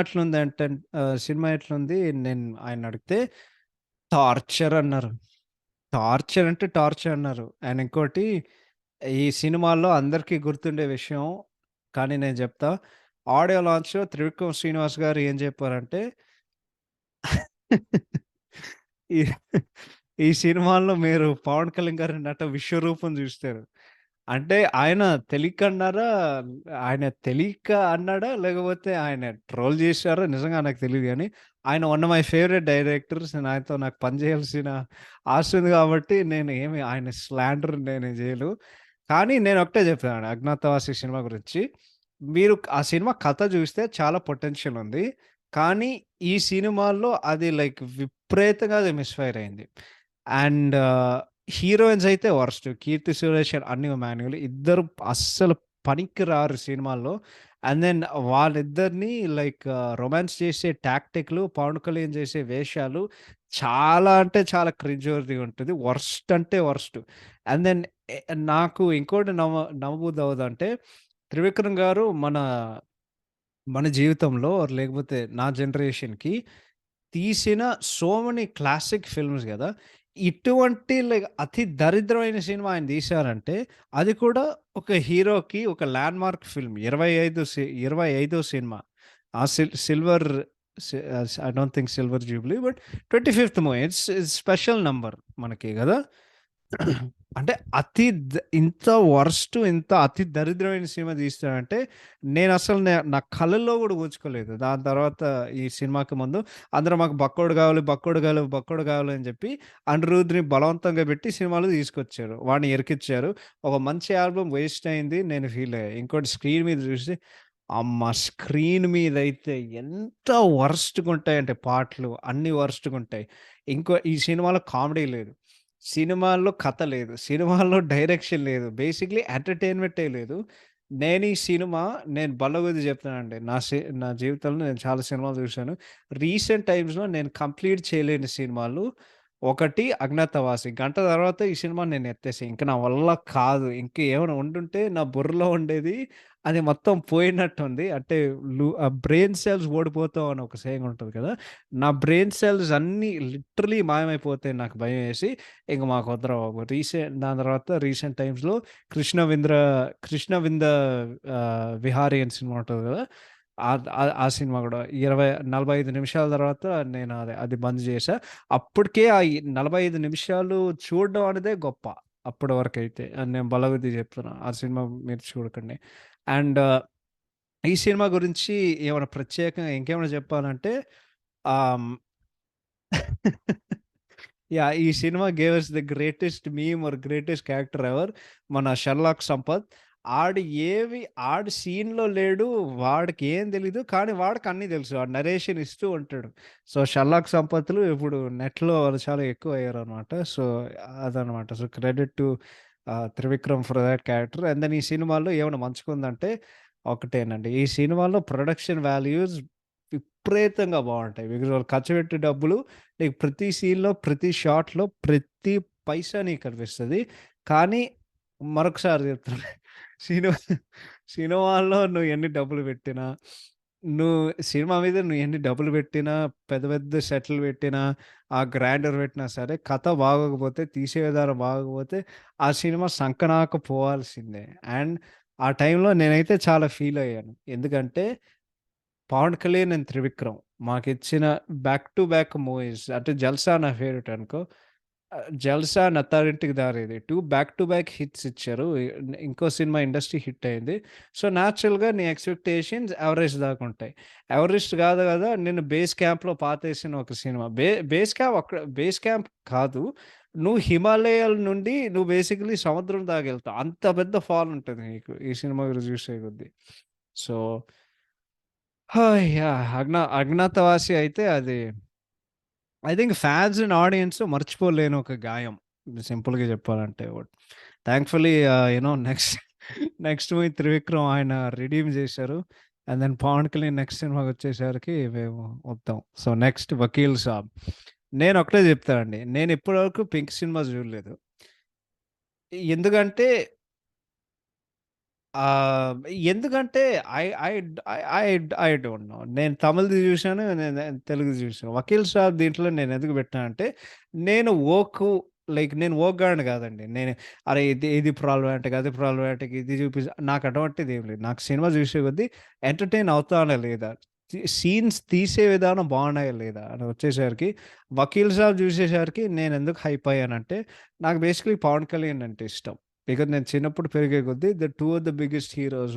ఎట్లుంది? నేను ఆయన్నడిగితే టార్చర్ అన్నారు. టార్చర్ అంటే టార్చర్ అన్నారు. అండ్ ఇంకోటి ఈ సినిమాలో అందరికీ గుర్తుండే విషయం కానీ నేను చెప్తా. ఆడియో లాంచ్‌లో త్రివిక్రమ్ శ్రీనివాస్ గారు ఏం చెప్పారంటే ఈ ఈ సినిమాలో మీరు 'పవన్ కళ్యాణ్' గారి నట విశ్వరూపం చూస్తారు. అంటే ఆయన తెలియక అన్నాడా? లేకపోతే ఆయన ట్రోల్ చేశారో నిజంగా నాకు తెలీదు గానీ, ఆయన one of my favourite directors. ఆయనతో నాకు పని చేయాల్సిన ఆశ ఉంది కాబట్టి ఆయన స్లాండర్ నేను చేయను. కానీ నేనొకటే చెప్తాను 'అజ్ఞాతవాసి' సినిమా గురించి. మీరు ఆ సినిమా కథ చూస్తే చాలా పొటెన్షియల్ ఉంది. కానీ ఈ సినిమాలో అది లైక్ విపరీతంగా అది మిస్‌ఫైర్ అయింది. అండ్ హీరోయిన్స్ అయితే వరస్ట్. 'కీర్తి సురేష్' అండ్ 'అన్నిక మాన్యుల్' ఇద్దరు అస్సలు పనికి రారు సినిమాల్లో. అండ్ దెన్ వాళ్ళిద్దరిని లైక్ రొమాన్స్ చేసే టాక్టిక్‌లు, పవన్ కళ్యాణ్ చేసే వేషాలు చాలా అంటే చాలా క్రింజ్ వర్తీగా ఉంటది. వరస్ట్ అంటే వరస్ట్. అండ్ దెన్ ఎ నాకు ఇంకోటి నమ్మబుద్ధి అవ్వదంటే త్రివిక్రమ్ గారు మన జీవితంలో లేకపోతే నా జనరేషన్‌కి తీసిన సో మెనీ క్లాసిక్ ఫిల్మ్స్ గదా! ఇటువంటి లైక్ అతి దరిద్రమైన సినిమా ఆయన తీశారంటే, అది కూడా ఒక హీరోకి ఒక ల్యాండ్‌మార్క్ ఫిల్మ్. 25 సినిమా. ఆ silver I don't think silver jubilee but 25థ్ మూవీ. ఇట్స్ స్పెషల్ నంబర్ మనకి గదా! అంటే ఇంత అతి దరిద్రమైన సినిమా తీస్తాడంటే, నేనసలు నా కళ్ళల్లో గూడా ఊహించుకోలేదు. దాని తర్వాత ఈ సినిమాకి ముందు అందరూ మాకు బక్కోడు కావాలి అని చెప్పి అనిరుద్‌ని బలవంతంగా పెట్టి సినిమాలో తీసుకొచ్చారు. వాడిని ఇరికిచ్చారు. ఒక మంచి ఆల్బమ్ వేస్ట్ అయింది. నేను ఫీల్ అయ్యా. ఇంకోటి స్క్రీన్ మీద చూస్తే, అమ్మ! స్క్రీన్ మీదయితే ఎంత వరస్ట్‌గుంటాయంటే పాటలు అన్నీ వరస్ట్‌గుంటాయి. ఈ సినిమాలో కామెడీ లేదు. సినిమాల్లో కథ లేదు. సినిమాల్లో డైరెక్షన్ లేదు. బేసిక్‌లీ ఎంటర్‌టైన్‌మెంటే లేదు. నేను బల్లగుద్ది చెప్తానండి. నా జీవితంలో నేను చాలా సినిమాలు చూశాను. రీసెంట్ టైమ్స్‌లో నేను కంప్లీట్ చేయలేని సినిమాలు ఒకటి 'అజ్ఞాతవాసి.' గంట తర్వాత ఈ సినిమాని నేను ఎత్తేసా. ఇంక నా వల్ల కాదు. ఇంక ఏమైనా ఉండుంటే నా బుర్రలో ఉండేది అది మొత్తం పోయినట్టుంది. అంటే బ్రెయిన్ సెల్స్ ఓడిపోతావు అని ఒక సేయింగ్ ఉంటది కదా! నా బ్రెయిన్ సెల్స్ అన్నీ లిటరల్లీ మాయమైపోతాయి నాకు భయమేసి, ఇంక మాకొద్దురా బాబు. దాని తర్వాత రీసెంట్ టైమ్స్‌లో 'కృష్ణ వింద విహారి' అని సినిమా ఉంటది కదా! ఆ సినిమా గూడా 45 నిమిషాల తర్వాత నేను అది బంద్ చేశా. అప్పటికే ఆ 45 నిమిషాలు చూడడం అనేదే గొప్ప. అప్పటి వరకైతే. నేను బలగుద్ది చెప్తున్నా. ఆ సినిమా మీరు చూడకండి. అండ్ ఈ సినిమా గురించి ఏమైనా ప్రత్యేకంగా ఇంకేమైనా చెప్పాలంటే ఆహ్, యాహ్! ఈ cinema gave us the greatest meme or greatest character ever. మన 'షర్లాక్ సంపత్.' ఆడు ఏవి ఆడు సీన్‌లో లేడు. వాడికి ఏం తెలీదు. కానీ వాడికి అన్నీ తెలుసు. వాడు నరేషన్ ఇస్తూ ఉంటాడు. సో, 'షర్లాక్ సంపత్‌లు' ఇప్పుడు నెట్‌లో వాళ్ళు చాలా ఎక్కువయ్యారనమాట. సో, అదనమాట. So, credit to Trivikram for that character. And then ఈ సినిమాలో ఏమైనా మంచిగుందంటే ఒకటేనండి. ఈ సినిమాలో ప్రొడక్షన్ వాల్యూస్ విపరీతంగా బావుంటాయి. బికాజ్ వాళ్ళు ఖర్చు పెట్టే డబ్బులు నీకు ప్రతి సీన్‌లో, ప్రతి షాట్‌లో, ప్రతి పైసా నీకు కనిపిస్తది. కానీ మరొకసారి చెప్తున్నా సినిమా సినిమాల్లో నువ్వు ఎన్ని డబ్బులు పెట్టినా, నువ్వు సినిమా మీద నువ్వు ఎన్ని డబ్బులు పెట్టినా, పెద్ద పెద్ద సెట్‌లు పెట్టినా, ఆ గ్రాండర్ పెట్టినా సరే, కథ బాగోకపోతే, తీసే విధానం బాగోకపోతే, ఆ సినిమా సంకనాక పోవాల్సిందే. అండ్ ఆ టైంలో నేనైతే చాలా ఫీల్ అయ్యాను. ఎందుకంటే 'పవన్ కళ్యాణ్ అండ్ త్రివిక్రమ్' మాకిచ్చిన బ్యాక్ టు బ్యాక్ మూవీస్ అంటే 'జల్సా' నా ఫేవరెట్ అనుకో. 'జల్సా' and 'Attarintiki Daredi' 2 back to back hits ఇచ్చారు. ఇంకో సినిమా ఇండస్ట్రీ హిట్ అయింది. సో, న్యాచురల్‌గా నీ ఎక్స్‌పెక్టేషన్స్ ఎవరెస్ట్ దాకా ఉంటాయి. ఎవరెస్ట్ కాదు కదా! నిన్ను బేస్ క్యాంప్‌లో పాతేసిన ఒక సినిమా. బేస్ క్యాంప్ కాదు. నువ్వు హిమాలయాల నుండి నువ్వు బేసికల్లీ సముద్రం దాకా ఎళ్తావు. అంత పెద్ద ఫాల్ ఉంటది నీకు ఈ సినిమా గురించి చూసే కొద్దీ. So yeah! 'అజ్ఞాతవాసి' అయితే అది I think fans and audience మర్చిపోలేని ఒక గాయం. సింపుల్‌గా చెప్పాలంటే. Thankfully next next movie 'Trivikram' ఆయన రిడీమ్ చేశారు. And then 'Pawan Kalyan' next సినిమాకొచ్చేసరికి మేము వద్దాం. So, next 'Vakeel Saab.' నేనొకటే చెప్తానండి. నేను ఇప్పటి వరకు 'పింక్' సినిమా చూడలేదు. ఎందుకంటే ఆహ్, ఎందుకంటే I I I I I don't know. నేను తమిళ్‌ది చూసాను. నేను తెలుగుది చూసాను. 'వకీల్ సాబ్' దీంట్లో నేనెందుకు పెట్టానంటే, నేను నేను ఓక్‌గాడిని కాదండి. అరే! ఇది ప్రాబ్లమాటిక్, అది ప్రాబ్లమాటిక్, ఇది నాకు అటువంటిదేం లేదు. నాకు సినిమా చూసే కొద్దీ ఎంటర్‌టైన్ అవుతానా లేదా? సీన్స్ తీసే విధానం బాగున్నాయా లేదా? అని వచ్చేసరికి 'వకీల్ సాబ్' చూసేసరికి నేనెందుకు హైప్ అయ్యానంటే, నాకు బేసికల్లీ 'పవన్ కళ్యాణ్' అంటే ఇష్టం. బికాజ్ నేను చిన్నప్పుడు పెరిగే కొద్దీ the 2 of the biggest heroes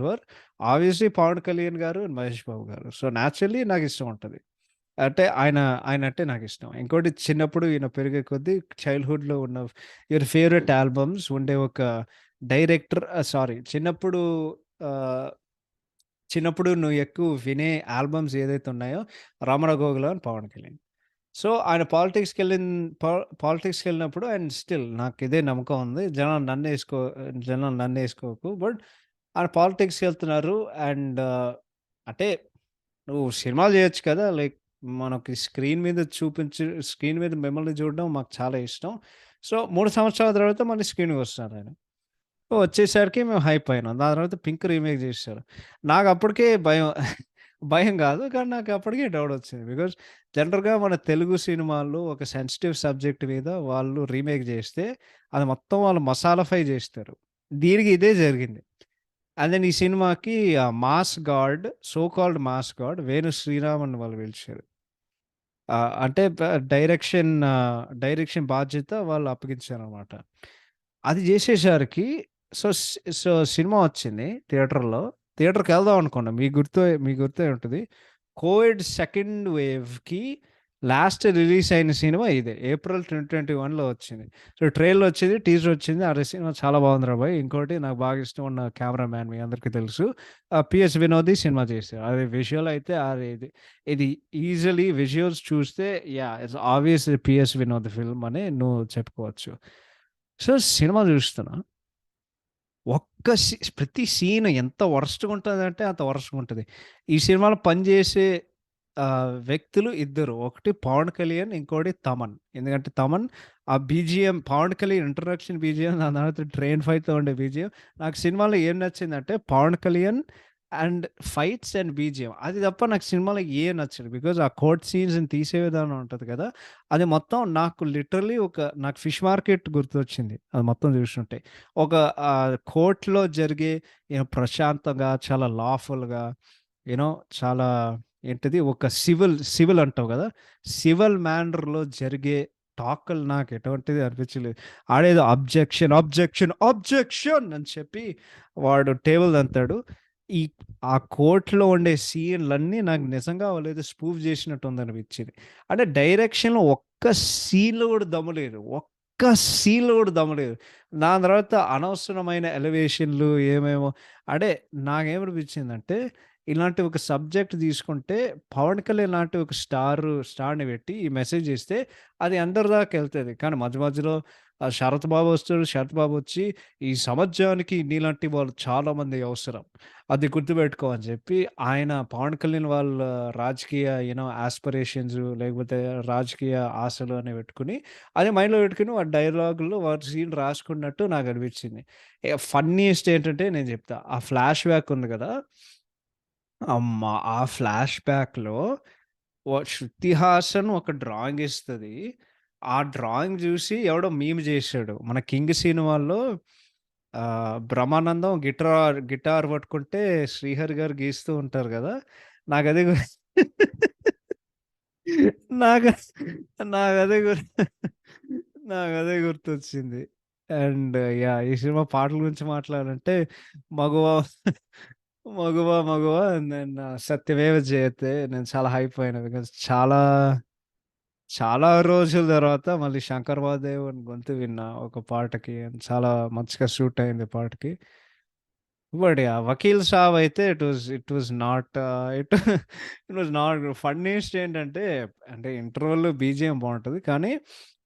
obviously 'Pawan Kalyan' garu and 'Mahesh Babu' గారు. సో, నేచురల్లీ నాకిష్టం ఉంటది. అంటే ఆయనంటే నాకిష్టం. ఇంకోటి చిన్నప్పుడు పెరిగే కొద్దీ చైల్డ్‌హుడ్‌లో ఉన్న యువర్ ఫేవరెట్ ఆల్బమ్స్ ఉండే ఒక డైరెక్టర్ ఆహ్, చిన్నప్పుడు నువ్వు ఎక్కువ వినే ఆల్బమ్స్ ఏదైతే ఉన్నాయో 'రామారావు గోగులం' అండ్ 'పవన్ కళ్యాణ్.' సో, ఆయన పాలిటిక్స్‌కెళ్ళినప్పుడు అండ్ స్టిల్ నాకిదే నమ్మకం ఉంది. జనాలు నన్నేసుకోకు. బట్ ఆయన పాలిటిక్స్‌కెళ్తున్నారు అండ్ అంటే నువ్వు సినిమాలు చేయొచ్చు కదా! మనకి స్క్రీన్ మీద మిమ్మల్ని చూడడం మాకు చాలా ఇష్టం. సో, 3 సంవత్సరాల తర్వాత మళ్ళీ స్క్రీన్‌కొస్తున్నారాయన. వచ్చేసరికి మేము హైప్ అయినాం. దాని తర్వాత 'పింక్' రీమేక్ చేశారు. నాకప్పటికే భయం భయం కాదు. కానీ నాకప్పటికే డౌటొచ్చింది. బికాజ్ జనరల్‌గా మన తెలుగు సినిమాల్లో ఒక సెన్సిటివ్ సబ్జెక్ట్ మీద వాళ్ళు రీమేక్ చేస్తే, అది మొత్తం వాళ్ళు మసాలాఫై చేస్తారు. దీనికి ఇదే జరిగింది. అండ్ దెన్ ఈ సినిమాకి so called mass God Venu Sriraman వాళ్ళు పిలిచారు. అంటే డైరెక్షన్ బాధ్యత వాళ్ళు అప్పగించారనమాట. అది జేసేసరికి సినిమా వచ్చింది థియేటర్‌లో. థియేటర్‌కెళ్దాం అనుకున్నాం. మీకు గుర్తే ఉంటది. కోవిడ్ సెకండ్ వేవ్‌కి లాస్ట్ రిలీజ్ అయిన సినిమా ఇదే. ఏప్రిల్ 2021లో వచ్చింది. సో, ట్రైలర్ వచ్చింది, టీజర్ వచ్చింది. అరే! సినిమా చాలా బాగుందిరా బాయ్! ఇంకోటి నాకు బాగా ఇష్టం ఉన్న కెమెరామాన్ మీ అందరికీ తెలుసు. 'పిఎస్ వినోద్' సినిమా చేశారు. అది విజువల్ అయితే ఇది ఈజిలీ విజువల్స్ చూస్తే it's obvious 'PS Vinod' film అని నువ్వు చెప్పుకోవచ్చు. సో, సినిమా చూస్తున్నా. ప్రతి సీన్ ఎంత వరస్ట్‌గా ఉంటదంటే అంత వరస్ట్‌గా ఉంటది. ఈ సినిమాలో పనిచేసే వ్యక్తులు ఇద్దరు. ఒకటి 'పవన్ కళ్యాణ్' ఇంకోటి 'తమన్.' ఎందుకంటే 'తమన్' ఆ BGM 'Pawan Kalyan' introduction BGM దాని తర్వాత ట్రైన్ ఫైట్‌తో ఉండే బీజీఎం నాకు సినిమాలో ఏం నచ్చిందంటే 'Pawan Kalyan' and fights and BGM. అది తప్ప నాకు సినిమాలో ఏం నచ్చదు. బికాజ్ ఆ కోర్ట్ సీన్స్‌ని తీసే విధానం ఉంటది కదా! అది మొత్తం నాకు లిటరల్లీ నాకు ఫిష్ మార్కెట్ గుర్తొచ్చింది. అది మొత్తం చూస్తుంటే. ఒక కోర్ట్‌లో జరిగే ప్రశాంతంగా చాలా లాఫుల్‌గా యూనో చాలా ఏంటిది ఒక సివిల్ అంటావు కదా! సివిల్ మేనర్‌లో జరిగే టాకులు నాకు ఎటువంటిది అనిపించలేదు. ఆడేదో అబ్జెక్షన్, అబ్జెక్షన్, అబ్జెక్షన్ అని చెప్పి వాడు టేబుల్ తంతాడు. ఈ ఆ కోర్ట్‌లో ఉండే సీన్‌లన్నీ నాకు నిజంగా వాళ్ళేదో స్పూఫ్ చేసినట్టు ఉందనిపించింది. అంటే డైరెక్షన్‌లో ఒక్క సీన్‌లో కూడా దమ్ము లేదు. ఒక్క సీన్‌లో కూడా దమ్ము లేదు. దాని తర్వాత అనవసరమైన ఎలివేషన్‌లు ఏమేమో అంటే నాకేమనిపించిందంటే ఇలాంటి ఒక సబ్జెక్ట్ తీసుకుంటే 'పవన్ కళ్యాణ్' లాంటి ఒక స్టార్‌ని పెట్టి ఈ మెసేజ్ ఇస్తే అది అందరి దాకా ఎళ్తది. కానీ మధ్య మధ్యలో 'శరత్ బాబు' వస్తాడు. 'శరత్ బాబు' వచ్చి ఈ సమాజానికి నీలాంటి వాళ్ళు చాలామంది అవసరం. అది గుర్తుపెట్టుకో అని చెప్పి ఆయన 'పవన్ కళ్యాణ్' వాళ్ళ రాజకీయ యాస్పిరేషన్స్ లేకపోతే రాజకీయ ఆశలు అని పెట్టుకొని అది మైండ్‌లో పెట్టుకొని వాడి డైలాగుల్లో వాడి సీన్ రాసుకున్నట్టు నాకనిపించింది. ఫన్నీయెస్ట్ ఏంటంటే నేను చెప్తా. ఆ ఫ్లాష్ బ్యాక్ ఉంది కదా! అమ్మ! ఆ ఫ్లాష్ బ్యాక్‌లో 'శృతి హాసన్' ఒక డ్రాయింగ్ ఇస్తది. ఆ డ్రాయింగ్ జూసి ఎవడో మీమ్ జేశాడు. మన 'కింగ్' సినిమాలో బ్రహ్మానందం గిటార్ పట్టుకుంటే శ్రీహరి గారు గీస్తూ ఉంటారు గదా! నాకదే గు నాకు నాకదే గుర్ నాకదే గుర్తొచ్చింది. And yeah! ఈ సినిమా పాటల గురించి మాట్లాడాలంటే 'మగువ' 'మగువ' అండ్ దెన్ 'సత్యమేవ జయతే' నేను చాలా హైప్ అయినా. బికాజ్ చాలా రోజుల తర్వాత మళ్ళీ 'శంకర్ మహాదేవన్' గొంతు విన్నా ఒక పాటకి. చాలా మంచిగా సూట్ అయింది పాటకి. But yeah! 'వకీల్ సాబ్' అయితే it was not it was not funniest ఏంటంటే అంటే ఇంటర్వల్‌లో బీజీఎం బావుంటది. కానీ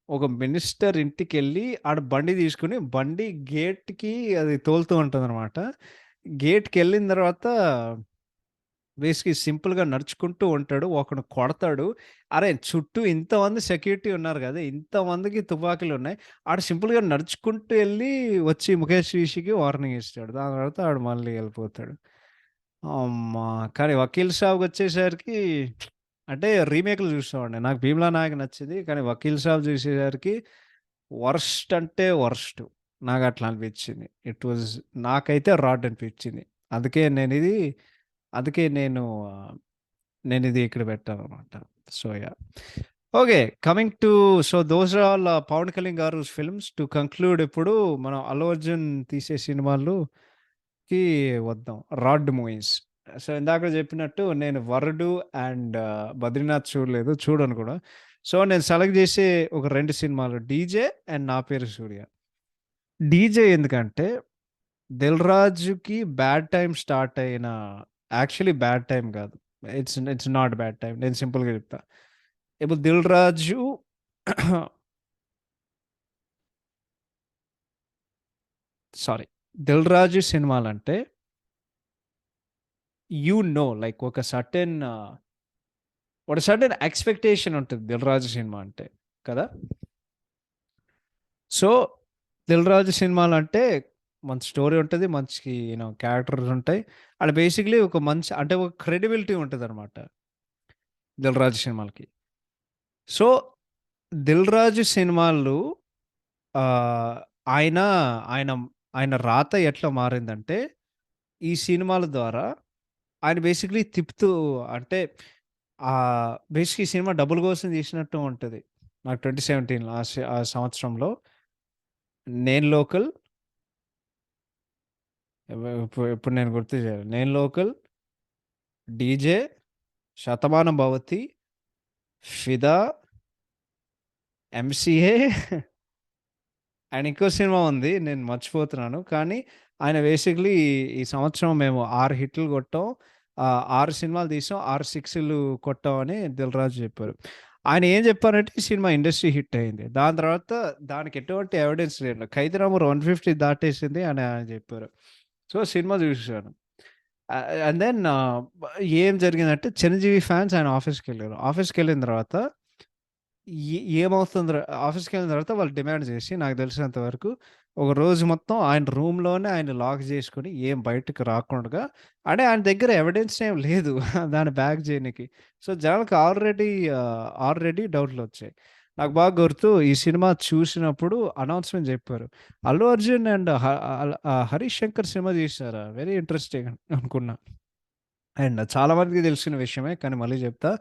ఒక మినిస్టర్ ఇంటికెళ్ళి ఆడ బండి తీసుకొని బండి గేట్‌కి అది తోలుతూ ఉంటదనమాట. గేట్‌కెళ్ళిన తర్వాత బేసిక్‌గా సింపుల్‌గా నడుచుకుంటూ ఉంటాడు. ఒకడు కొడతాడు. అరే! చుట్టూ ఇంతమంది సెక్యూరిటీ ఉన్నారు గదా! ఇంతమందికి తుపాకీలున్నాయి. ఆడు సింపుల్‌గా నడుచుకుంటూ ఎళ్లి వచ్చి ముఖేష్ రిషికి వార్నింగ్ ఇస్తాడు. దాని తర్వాత ఆడు మళ్ళీ ఎళ్ళిపోతాడు. అమ్మా! కానీ 'వకీల్ సాబ్‌కొచ్చేసరికి అంటే రీమేక్‌లు చూసేవాడిని. నాకు 'భీమ్లా నాయక్' నచ్చింది. కానీ 'వకీల్ సాబ్' చూసేసరికి వర్స్ట్ అంటే వర్స్ట్. నాకట్లా అనిపించింది. నాకైతే రాడ్ అనిపించింది. అందుకే నేనిది అందుకే నేనిది ఇక్కడ పెట్టాననమాట. So, yeah! Okay. Coming to those are all Pawan Kalyan గారుస్ ఫిల్మ్స్. టు కంక్లూడ్ ఇప్పుడు మనం అల్లు అర్జున్ తీసే సినిమాలుకి వద్దాం. 'Rod' movies. సో, ఇందాక చెప్పినట్టు నేను 'వరుడు' అండ్ 'బద్రీనాథ్' చూడలేదు. చూడను కూడా. సో, నేను సెలెక్ట్ చేసే ఒక 2 సినిమాలు 'డీజే' అండ్ 'నా పేరు సూర్య'. 'డీజే' ఎందుకంటే 'దిల్ రాజు'కి బ్యాడ్ టైమ్ స్టార్ట్ అయిన యాక్చువల్లీ బ్యాడ్ టైమ్ కాదు. It's not bad time. నేను సింపుల్‌గా చెప్తా. ఇప్పుడు 'దిల్ రాజు' సారీ. 'దిల్ రాజు' సినిమాలంటే లైక్ ఒక సర్టెన్ ఎక్స్‌పెక్టేషన్ ఉంటది 'దిల్ రాజు' సినిమా అంటే. కదా! సో, 'దిల్ రాజు' సినిమాలంటే మంచి స్టోరీ ఉంటది. మంచి క్యారెక్టర్స్ ఉంటాయి. అండ్ బేసిక్‌లీ ఒక మంచి అంటే ఒక క్రెడిబిలిటీ ఉంటదనమాట 'దిల్ రాజు' సినిమాలకి. సో, 'దిల్ రాజు' సినిమాలు ఆహ్, ఆయన, ఆయన, ఆయన రాత ఎట్లా మారిందంటే, ఈ సినిమాల ద్వారా ఆయన బేసిక్‌లీ తిప్పుతూ అంటే బేసిక్‌గా ఈ సినిమా డబ్బుల కోసం తీసినట్టు ఉంటది. నాకు 2017లో ఆ సంవత్సరంలో 'నేను లోకల్' ఇప్పుడు నేను గుర్తు చేయాలి. 'నేను లోకల్', 'డీజే', 'శతమానం భవతి', 'ఫిదా', 'ఎంసీఏ' ఆయన ఇంకో సినిమా ఉంది. నేను మర్చిపోతున్నాను. కానీ ఆయన బేసిక్‌లీ ఈ సంవత్సరం మేము 6 హిట్‌లు కొట్టాం. 6 సినిమాలు తీసాం. 6 సిక్స్‌లు కొట్టాం అని 'దిల్ రాజు' చెప్పారు. ఆయన ఏం చెప్పారంటే ఈ సినిమా ఇండస్ట్రీ హిట్ అయింది. దాని తర్వాత దానికి ఎటువంటి ఎవిడెన్స్ లేదు. 'ఖైదీ నంబర్ 150' దాటేసింది అని ఆయన చెప్పారు. సో, సినిమా చూసేసాను. అండ్ దెన్ ఏం జరిగిందంటే 'చిరంజీవి' ఫ్యాన్స్ ఆయన ఆఫీస్‌కెళ్లారు. ఆఫీస్‌కెళ్ళిన తర్వాత ఏమవుతుందిరా ఆఫీస్‌కెళ్ళిన తర్వాత వాళ్ళు డిమాండ్ చేసి నాకు తెలిసినంత వరకు ఒక రోజు మొత్తం ఆయన రూమ్‌లోనే ఆయన లాక్ చేసుకొని ఏం బయటకి రాకుండగా అంటే ఆయన దగ్గర ఎవిడెన్స్ ఏం లేదు. దాన్ని బ్యాక్ చేయనికి. సో, జనాలకి ఆల్రెడీ డౌట్‌లొచ్చాయి. నాకు బాగా గుర్తు ఈ సినిమా చూసినప్పుడు అనౌన్స్‌మెంట్ చెప్పారు. 'అల్లు అర్జున్' అండ్ 'హరీష్ శంకర్' సినిమా తీశారా? వెరీ ఇంట్రెస్టింగ్ అనుకున్నా. అండ్ చాలా మందికి తెలిసిన విషయమే. కానీ మళ్ళీ చెప్తా.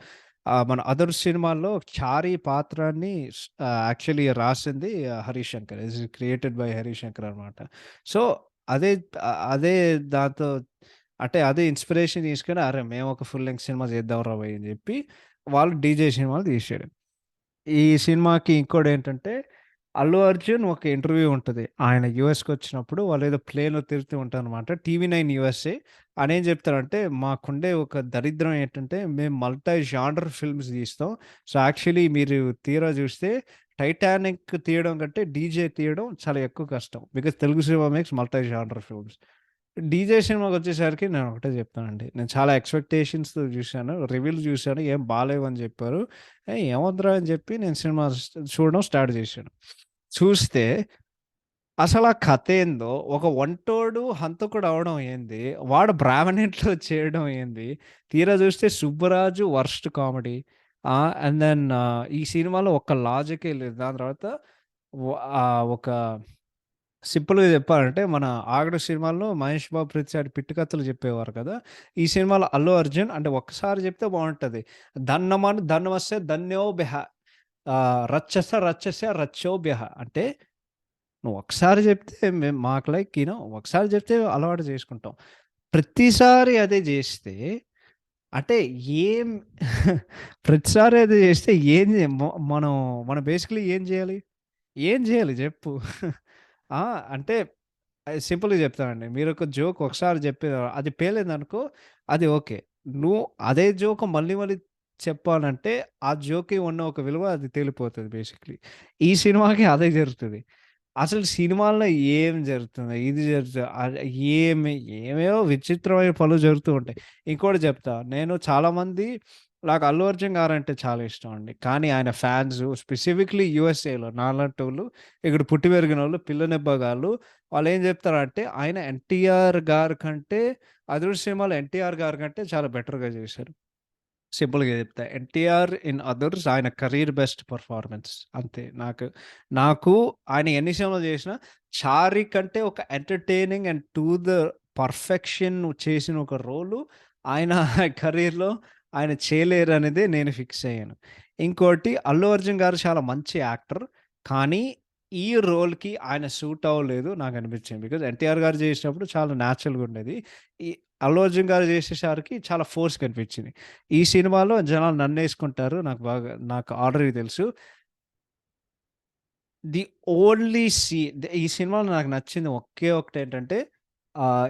మన 'అదర్' సినిమాలో 'చారి' పాత్రాన్ని యాక్చువల్లీ రాసింది Harish Shankar. It's created by Harish Shankar అనమాట. సో, అదే అదే దాంతో అంటే అదే ఇన్‌స్పిరేషన్ తీసుకొని అరే! మేము ఒక ఫుల్ లెంగ్త్ సినిమా చేద్దాంరా భయ్! అని చెప్పి వాళ్ళు 'డీజే' సినిమాలు తీశారు. ఈ సినిమాకి ఇంకోటేంటంటే, 'అల్లు అర్జున్' ఒక ఇంటర్వ్యూ ఉంటది. ఆయన యూఎస్‌కొచ్చినప్పుడు వాళ్ళేదో ప్లేన్‌లో తిరుగుతూ ఉంటారనమాట. TV nine USA. ఆయనేం చెప్తారంటే, మాకుండే ఒక దరిద్రం ఏంటంటే, మేము మల్టీ జానర్ ఫిల్మ్స్ తీస్తాం. సో, యాక్చువల్లీ మీరు తీరా చూస్తే 'టైటానిక్' తీయడం కంటే 'డీజే' తీయడం చాలా ఎక్కువ కష్టం. Because Telugu cinema makes multi genre films. 'DJ' సినిమాకొచ్చేసరికి నేను ఒకటే చెప్తానండి. నేను చాలా ఎక్స్‌పెక్టేషన్స్‌తో చూసాను. రివ్యూలు చూసాను. ఏం బాలేవని చెప్పారు. ఏమొద్దురా అని చెప్పి నేను సినిమా చూడడం స్టార్ట్ చేశాను. చూస్తే అసలా కథేందో, ఒక ఒంటోడు హంతకుడు అవ్వడం ఏంది, వాడు బ్రాహ్మణింట్లో చేయడం ఏంది, తీరా చూస్తే 'Subbaraju' worst comedy. And then ఈ సినిమాలో ఒక్క లాజికే లేదు. దాని తర్వాత ఒక సింపుల్‌గా చెప్పాలంటే మన 'ఆగడు' సినిమాలో మహేష్ బాబు ప్రతిసారి పిట్టు కథలు చెప్పేవారు కదా! ఈ సినిమాలో అల్లు అర్జున్ అంటే ఒక్కసారి చెప్తే బావుంటది. 'దన్నమని ధనమస్య ధన్యోభ్యః రచ్చస రచ్చస్య రచ్చోభ్యః' అంటే నువ్వు ఒకసారి చెప్తే మేము మాకు లైక్ ఒకసారి చెప్తే అలవాటు చేసుకుంటాం. ప్రతిసారి అదే చేస్తే అంటే ఏం ప్రతిసారి అదే చేస్తే ఏం జే మనం మనం బేసికల్లీ ఏం చేయాలి? ఏం చేయాలి జెప్పు? ఆ! అంటే సింపుల్‌గా చెప్తానండి. మీరొక జోక్ ఒకసారి చెప్పి అది పేలిందనుకో అది ఓకే. నువ్వు అదే జోక్ మళ్ళీ మళ్ళీ చెప్పాలంటే ఆ జోక్‌కి ఉన్న ఒక విలువ అది తేలిపోతది బేసిక్‌లీ. ఈ సినిమాకి అదే జరుగుతది. అసలు సినిమాల్లో ఏం జరుగుతుంది? ఇది జరుగుతది. ఏమి ఏవేవో విచిత్రమైన పనులు జరుగుతూ ఉంటాయి. ఇంకోటి చెప్తా. నేను చాలామంది నాకు 'అల్లు అర్జున్' గారంటే చాలా ఇష్టం అండి. కానీ ఆయన ఫ్యాన్స్ స్పెసిఫిక్‌లీ యూఎస్ఏలో నాలాంటోళ్ళు ఇక్కడ పుట్టి పెరిగినోళ్ళు పిల్లనెబ్బగాళ్ళు వాళ్ళేం చెప్తారంటే ఆయన 'ఎన్టీఆర్' గారి కంటే 'అదుర్స్' సినిమాలో 'ఎన్టీఆర్' గారి కంటే చాలా బెటర్‌గా చేశారు. సింపుల్‌గా చెప్తా. 'ఎన్టీఆర్' ఇన్ 'అదర్స్' ఆయన కెరీర్ బెస్ట్ పెర్ఫార్మన్స్ అంతే. నాకు ఆయన ఎన్ని సినిమాలు చేసినా 'చారి' కంటే ఒక entertaining and to the perfection చేసిన ఒక రోలు ఆయన కెరీర్‌లో ఆయన చేయలేరనేదే నేను ఫిక్స్ అయ్యాను. ఇంకోటి 'అల్లు అర్జున్' గారు చాలా మంచి యాక్టర్. కానీ ఈ రోల్‌కి ఆయన సూట్ అవ్వలేదు నాకనిపించింది. బికాజ్ 'ఎన్టీఆర్' గారు చేసినప్పుడు చాలా నేచురల్‌గా ఉండేది. ఈ 'అల్లు అర్జున్' గారు చేసేసరికి చాలా ఫోర్స్ కనిపించింది. ఈ సినిమాలో జనాలు నన్నేసుకుంటారు. నాకు ఆల్రెడీ తెలుసు. ది ఓన్లీ ఈ సినిమాలో నాకు నచ్చింది ఒకే ఒకటేంటంటే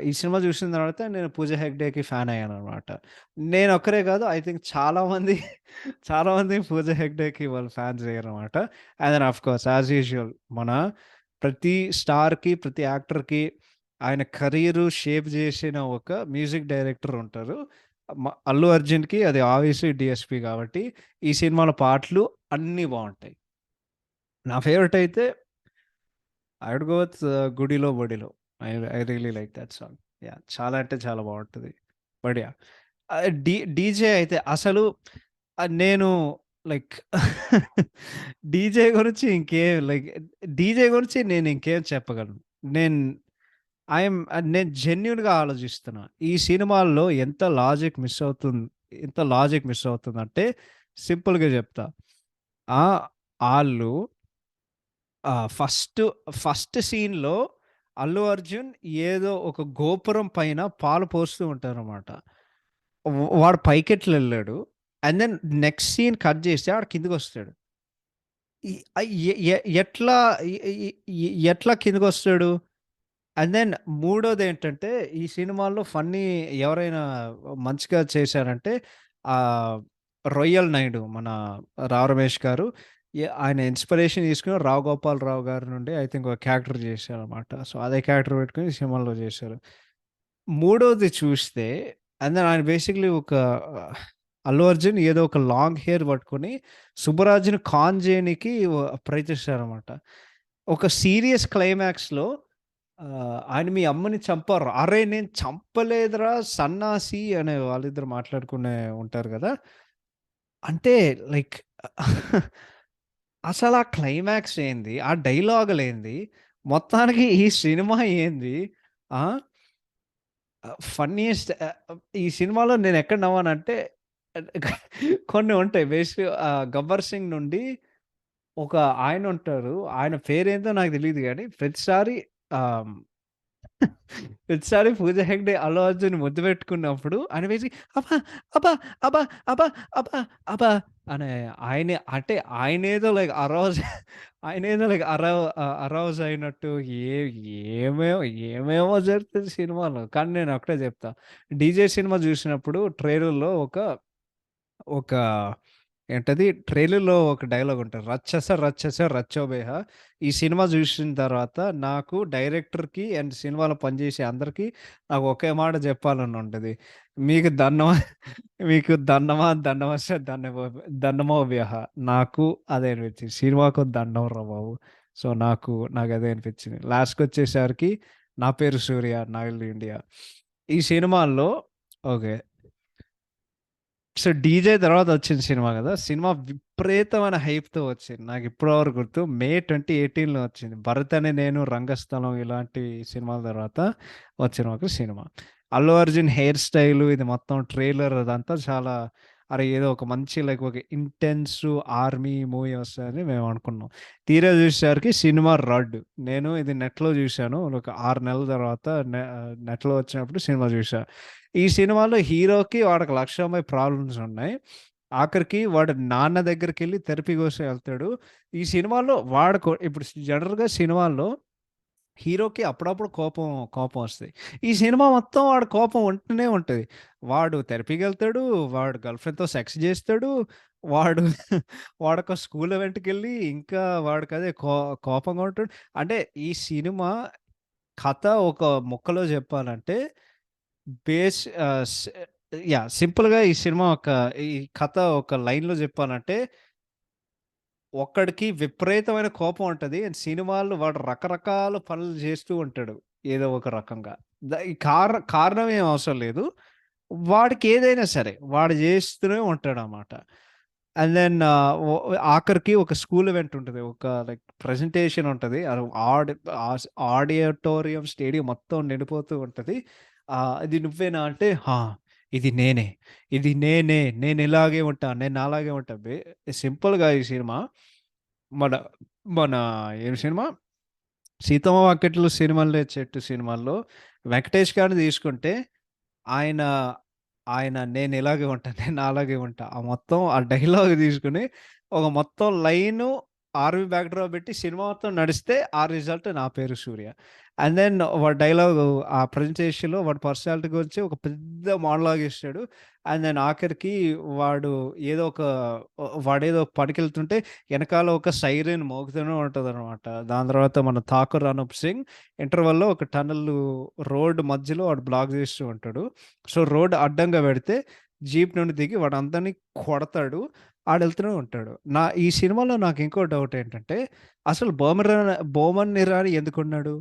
ఈ సినిమా చూసిన తర్వాత నేను 'పూజ హెగ్డేకి' ఫ్యాన్ అయ్యాననమాట. నేనొక్కరే కాదు ఐ థింక్ చాలామంది చాలామంది 'పూజ హెగ్డేకి' వాళ్ళు ఫ్యాన్స్ అయ్యారనమాట. And then of course as usual మన ప్రతి స్టార్‌కి, ప్రతి యాక్టర్‌కి ఆయన కెరీరు షేప్ చేసిన ఒక మ్యూజిక్ డైరెక్టర్ ఉంటారు. 'అల్లు అర్జున్‌కి' అది ఆబ్వియస్‌లీ డీఎస్‌పీ కాబట్టి ఈ సినిమాలో పాటలు అన్నీ బావుంటాయి. నా ఫేవరెట్ అయితే ఐ వుడ్ గో విత్ 'గుడిలో బడిలో'. I really like that song. Yeah! చాలా అంటే చాలా బావుంటది. But yeah! డీజే అయితే అసలు నేను లైక్ డీజే గురించి డీజే గురించి నేను ఇంకేం చెప్పగలను. నేను నేను జెన్యూన్‌గా ఆలోచిస్తున్నా. ఈ సినిమాల్లో ఎంత లాజిక్ మిస్ అవుతుందంటే సింపుల్‌గా చెప్తా. ఆహ్, ఆళ్ళు ఫస్ట్, ఫస్ట్ సీన్‌లో అల్లు అర్జున్ ఏదో ఒక గోపురం పైన పాలు పోస్తూ ఉంటారనమాట. వాడు పైకెట్లెళ్ళాడు. And then next scene cut చేస్తే ఆడు కిందకొస్తాడు. ఈ ఆహ్, ఎ ఎ ఎట్లా ఎ ఎ ఎ ఎట్లా కిందకొస్తాడు? అండ్ దెన్ మూడోదేంటంటే ఈ సినిమాలో ఫన్నీ ఎవరైనా మంచిగా చేశారంటే ఆహ్, 'రొయ్యల నాయుడు' మన 'రావు రమేష్' గారు ఆయన ఇన్‌స్పిరేషన్ తీసుకొని 'రావు గోపాలరావు' గారి నుండి ఐ థింక్ ఒక క్యారెక్టర్ చేశారనమాట. సో, అదే క్యారెక్టర్ పెట్టుకొని ఈ సినిమాలో చేశారు. మూడోది చూస్తే అండ్ దెన్ ఆయన బేసిక్‌లీ ఒక అల్లు అర్జున్ ఏదో ఒక లాంగ్ హెయిర్ పట్టుకొని సుబ్బరాజుని కాన్ చేయనీకి ప్రయత్నిస్తారనమాట. ఒక సీరియస్ క్లైమాక్స్‌లో ఆయన మీ అమ్మని చంపారు. "అరేయ్! నేను చంపలేదురా సన్నాసి" అని వాళ్ళిద్దరు మాట్లాడుకునే ఉంటారు గదా! అంటే లైక్ అసలా క్లైమాక్స్ ఏంది? ఆ డైలాగులేంది? మొత్తానికి ఈ సినిమా ఏంది? ఆ! ఫన్నీయెస్ట్ ఈ సినిమాలో నేనెక్కడ నవ్వానంటే కొన్ని ఉంటాయి. 'గబ్బర్ సింగ్' నుండి ఒక ఆయనుంటారు. ఆయన పేరేందో నాకు తెలీదు గానీ ప్రతిసారి ఆహ్, ప్రతిసారి 'పూజా హెగ్డే' అల్లు అర్జున్‌ని ముద్దు పెట్టుకున్నప్పుడు ఆయన వేసి అబ్బా! అబ్బా! అబ్బా! అబ్బా! అబ్బా! అబ్బా! అనే ఆయనే అంటే ఆయనేదో లైక్ ఆయనేదో లైక్ అరౌజ్ అయినట్టు ఏ ఏమేమో ఏమేమో జరుగుతది సినిమాలో. కానీ నేనొకటే చెప్తా. 'డీజే' సినిమా చూసినప్పుడు ట్రైలర్‌లో ఒక ఏంటది ట్రైలర్‌లో ఒక డైలాగ్ ఉంటది. 'రచ్చస రచ్చస రచ్చోబేహ' ఈ సినిమా చూసిన తర్వాత నాకు డైరెక్టర్‌కి అండ్ సినిమాలో పనిచేసే అందరికి నాకు ఒకే మాట చెప్పాలని ఉంటది. మీకు దన్నమా మీకు దన్నమా దన్నమస దన్నమో దన్నమోభ్యః. నాకు అదే అనిపించింది. సినిమాకు దండం రా బాబు. సో, నాకదే అనిపించింది. లాస్ట్‌కొచ్చేసరికి 'నా పేరు సూర్య నా ఇల్లు ఇండియా.' ఈ సినిమాల్లో ఓకే. సో, 'డీజే' తర్వాత వచ్చిన సినిమా గదా! సినిమా విపరీతమైన హైప్‌తో వచ్చింది. నాకిప్పటి వరకు గుర్తు. మే 2018లో వచ్చింది. 'భరత్ అనే నేను', 'రంగస్థలం' ఇలాంటి సినిమాల తర్వాత వచ్చిన ఒక cinema. Allu Arjun hair style ఇది మొత్తం ట్రైలర్ అదంతా చాలా అరే! ఏదో ఒక మంచి లైక్ ఒక ఇంటెన్సు ఆర్మీ మూవీ వస్తదని మేము అనుకున్నాం. తీరా చూసేసరికి సినిమా రడ్. నేను ఇది నెట్‌లో చూసాను. ఒక 6 నెలల తర్వాత నెట్‌లో వచ్చినప్పుడు సినిమా చూసా. ఈ సినిమాలో హీరోకి వాడికి 1,00,000 ప్రాబ్లమ్స్ ఉన్నాయి. ఆఖరికి వాడు నాన్న దగ్గరికెళ్ళి థెరపీ కోసం ఎళ్తాడు. ఈ సినిమాలో వాడుకో ఇప్పుడు జనరల్‌గా సినిమాల్లో హీరోకి అప్పుడప్పుడు కోపం వస్తది. ఈ సినిమా మొత్తం వాడి కోపం ఉంటూనే ఉంటది. వాడు థెరపీకెళ్తాడు. వాడు గర్ల్‌ఫ్రెండ్‌తో సెక్స్ జేస్తాడు. వాడు వాడొక స్కూల్ ఈవెంట్‌కెళ్ళి ఇంకా వాడికదే కోపంగా ఉంటాడు. అంటే ఈ సినిమా కథ ఒక ముక్కలో జెప్పాలంటే బేస్ ఆహ్, స్ యాహ్! సింపుల్‌గా ఈ సినిమా ఈ కథ ఒక లైన్‌లో జెప్పాలంటే, ఒక్కడికి విపరీతమైన కోపం ఉంటది. అండ్ సినిమాల్లో వాడు రకరకాల పనులు జేస్తూ ఉంటాడు. ఏదో ఒక రకంగా. ఈ కారణం ఏం అవసరం లేదు. వాడికి ఏదైనా సరే, వాడు జేస్తూనే ఉంటాడనమాట. అండ్ దెన్ ఆఖరికి ఒక స్కూల్ ఈవెంట్ ఉంటది. ఒక లైక్ ప్రెజెంటేషన్ ఉంటది. ఆడి ఆడిటోరియం, స్టేడియం మొత్తం నిండిపోతూ ఉంటది. "ఇది నువ్వేనా?" అంటే, "ఆ! ఇది నేనే. ఇది నేనే. నేనిలాగే ఉంటా. నేను నాలాగే ఉంటా." సింపుల్‌గా ఈ సినిమా మన మన ఏం సినిమా 'సీతమ్మ వాకిట్లో సిరిమల్లె చెట్టు' సినిమాల్లో వెంకటేష్ గారిని తీసుకుంటే ఆయన, ఆయన నేనిలాగే ఉంటా. నేను నాలాగే ఉంటా. ఆ డైలాగ్ తీసుకొని ఒక మొత్తం లైను ఆర్మీ బ్యాక్‌డ్రాప్ పెట్టి సినిమా మొత్తం నడిస్తే ఆ రిజల్ట్ 'నా పేరు సూర్య.' అండ్ దెన్ వాడి డైలాగు ఆ ప్రెజెంటేషన్‌లో వాడి పర్సనాలిటీ గురించి ఒక పెద్ద మోనోలాగ్ ఇస్తాడు. అండ్ దెన్ ఆఖరికి వాడు ఏదో ఒక వాడేదో పనికెళ్తుంటే ఎనకాల ఒక సైరన్ మోగుతూనే ఉంటదనమాట. దాని తర్వాత మన 'ఠాకూర్ అనూప్ సింగ్' ఇంటర్వల్‌లో ఒక రోడ్ మధ్యలో వాడు బ్లాక్ చేస్తూ ఉంటాడు. సో, రోడ్ అడ్డంగా పెడితే జీప్ నుండి దిగి వాడందరిని కొడతాడు. ఆడెళ్తూనే ఉంటాడు. ఈ సినిమాలో నాకు ఇంకో డౌట్ ఏంటంటే, అసలు బోమన్ ఇరానీ ఎందుకున్నాడు?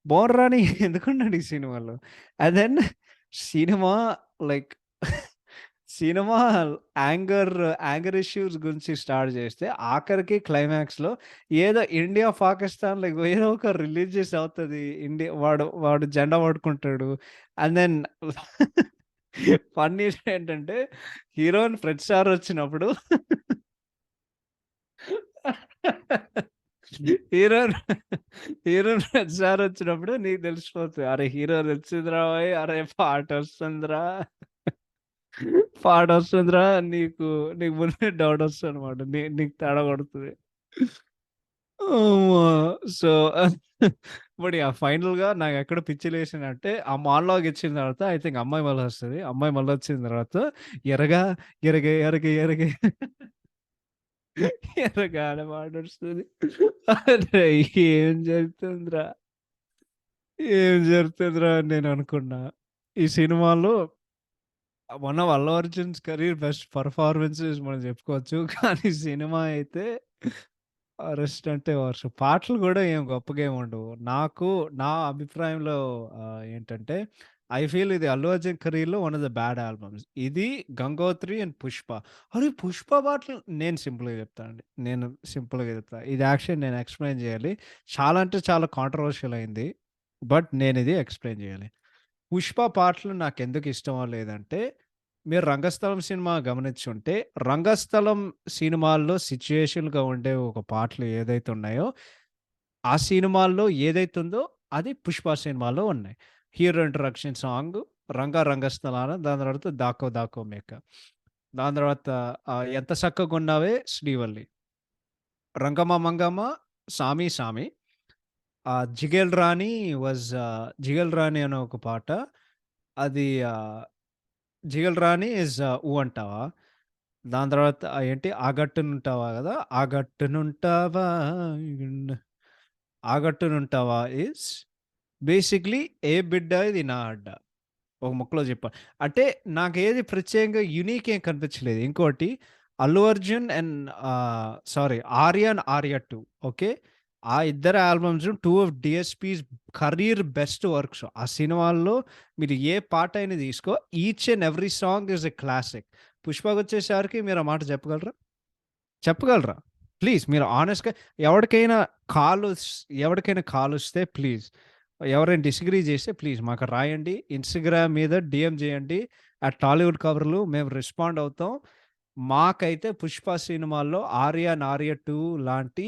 బోమన్ ఇరానీ ఎందుకున్నాడు ఈ సినిమాలో? And then cinema like cinema anger issues గురించి స్టార్ట్ చేస్తే, ఆఖరికి క్లైమాక్స్‌లో ఏదో ఇండియా, పాకిస్తాన్ లైక్ ఏదో ఒక రిలీజియస్ అవుతది. వాడు జెండా పట్టుకుంటాడు. అండ్ దెన్ ఫన్నీ ఏంటంటే హీరోయిన్ ప్రతిసారి వచ్చినప్పుడు హీరోయిన్ హీరోయిన్ ప్రతిసారి వచ్చినప్పుడు నీకు తెలిసిపోతది. అరే! హీరోయిన్ వచ్చిందిరా ఓయ్! అరే! పాటొస్తుందిరా. పాటొస్తుందిరా నీకు ముందే డౌటొస్తదనమాట. నీకు తేడా కొడతది. అమ్మా! సో, ఇప్పుడు యాహ్! ఫైనల్‌గా నాకెక్కడ పిచ్చి లేసిందంటే, ఆ మోనోలాగ్ ఇచ్చిన తర్వాత ఐ థింక్ అమ్మాయి మళ్ళొస్తది. అమ్మాయి మళ్ళొచ్చిన తర్వాత ఎరగా ఎరగే ఎరగే ఎరగే ఎరగా అనే పాటొస్తది. అరే! ఏం జరుగుతుందిరా? ఏం జరుగుతుందిరా అని నేననుకున్నా. ఈ సినిమాలో one of Allu Arjun's career best performances మనం చెప్పుకోవచ్చు. కానీ సినిమా అయితే వరస్ట్ అంటే వరస్ట్. పాటలు గూడా ఏం గొప్పగా ఏముండవు. నా అభిప్రాయంలో ఏంటంటే ఐ ఫీల్ ఇది అల్లు అర్జున్ కెరీర్‌లో one of the bad albums. ఇది 'గంగోత్రి' అండ్ 'పుష్ప.' అరే! 'పుష్ప' పాటలు నేను సింపుల్‌గా చెప్తానండి. నేను సింపుల్‌గా చెప్తా. ఇది యాక్చువల్లీ నేను ఎక్స్‌ప్లెయిన్ చేయాలి. చాలా అంటే చాలా కాంట్రోవర్షియల్ అయింది. బట్ నేనిది ఎక్స్‌ప్లెయిన్ చేయాలి. పుష్ప పాటలు నాకెందుకు ఇష్టమో లేదంటే, మీరు 'రంగస్థలం' సినిమా గమనించుంటే, 'రంగస్థలం' సినిమాల్లో సిట్యుయేషన్‌గా ఉండే ఒక పాటలు ఏదైతే ఉన్నాయో, ఆ సినిమాల్లో ఏదైతే ఉందో అది 'పుష్ప' సినిమాలో ఉన్నాయి. హీరో ఇంట్రడక్షన్ సాంగ్ 'రంగా రంగస్థలాన' దాని తర్వాత 'దాకో దాకో మేక' దాని తర్వాత 'ఎంత సక్కగున్నావే శ్రీవల్లి' 'రంగమ మంగమ్మ' 'సామి సామి' 'జిగేల్ రాణి' వాస్ 'జిగేల్ రాణి' అనే ఒక పాట. అది 'జిగేల్ రాణి' ఈస్ 'ఊ అంటావా' దాని తర్వాత ఏంటి 'ఆ గట్టునుంటావా' గదా! 'ఆ గట్టునుంటావా గుండె' 'ఆ గట్టునుంటావా' ఈస్ బేసిక్‌లీ 'ఏ బిడ్డ ఇది నా అడ్డ' ఒక ముక్కలో చెప్పా. అంటే నాకేది ప్రత్యేకంగా యూనిక్ ఏం కనిపించలేదు. ఇంకోటి 'Allu Arjun' and sorry 'Arya' and 'Arya 2' okay. ఆ ఇద్దరి ఆల్బమ్స్ 2 ఆఫ్ డీఎస్‌పీస్ కెరీర్ బెస్ట్ వర్క్స్. ఆ సినిమాల్లో మీరు ఏ పాట అయినా తీసుకో each and every song is a classic. 'పుష్ప'కొచ్చేసరికి మీరు ఆ మాట చెప్పగలరా? చెప్పగలరా? ప్లీజ్ మీరు హానెస్ట్‌గా ఎవడికైనా కాలొస్ ఎవడికైనా కాలొస్తే ప్లీజ్ ఎవరైనా డిసగ్రీ చేస్తే ప్లీజ్ మాకు రాయండి. ఇన్‌స్టాగ్రామ్ మీద డీఎం చేయండి. టాలీవుడ్ కబుర్లు మేము రెస్పాండ్ అవుతాం. మాకైతే 'పుష్ప' సినిమాల్లో 'ఆర్య' అండ్ 'ఆర్య 2' లాంటి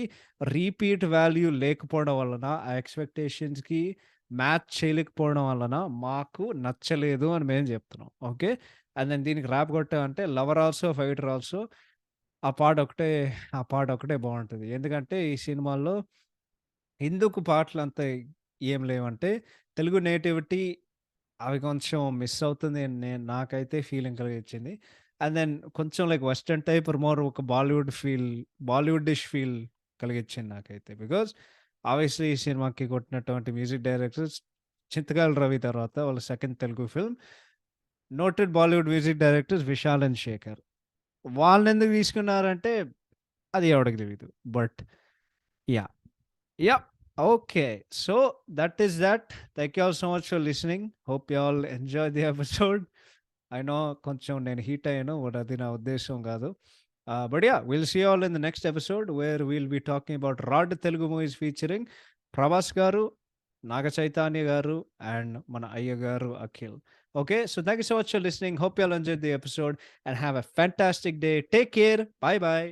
రీపీట్ వాల్యూ లేకపోవడం వలన ఆ ఎక్స్‌పెక్టేషన్స్‌కి మ్యాచ్ చేయలేకపోవడం వలన మాకు నచ్చలేదు అని మేము చెప్తున్నాం. ఓకే. అండ్ దెన్ దీనికి ర్యాప్ కొట్టామంటే 'లవర్ ఆల్సో ఫైటర్ ఆల్సో' ఆ పాటొకటే ఆ పాటొకటే బావుంటది. ఎందుకంటే ఈ సినిమాల్లో ఎందుకు పాటలంత ఏం లేవంటే, తెలుగు నేటివిటీ అవి కొంచెం మిస్ అవుతుంది అని నాకైతే ఫీలింగ్ కలిగించింది. అండ్ దెన్ కొంచెం లైక్ వెస్టర్న్ టైప్ మోర్ ఒక బాలీవుడ్డిష్ ఫీల్ కలిగించింది నాకైతే. బికాజ్ ఆబ్వియస్లీ ఈ సినిమాకి కొట్టినటువంటి మ్యూజిక్ డైరెక్టర్స్ 'చింతకాయల రవి' తర్వాత వాళ్ళ second Telugu film. Noted Bollywood music directors 'Vishal and Shekhar.' వాళ్ళనెందుకు తీసుకున్నారంటే అది ఎవడికి తెలీదు. But yeah! Yep. Okay. So that is that. Thank you all so much for listening. Hope you all enjoyed the episode. I know కొంచెం నేను heat అయ్యాను. బట్ అది నా ఉద్దేశ్యం కాదు. But yeah, we'll see you all in the next episode where we'll be talking about Rod Telugu movies featuring Prabhas garu, Naga Chaitanya garu, and మన అయ్య గారు Akhil. Okay, so thank you so much for listening. Hope you all enjoyed the episode and have a fantastic day. Take care. Bye bye.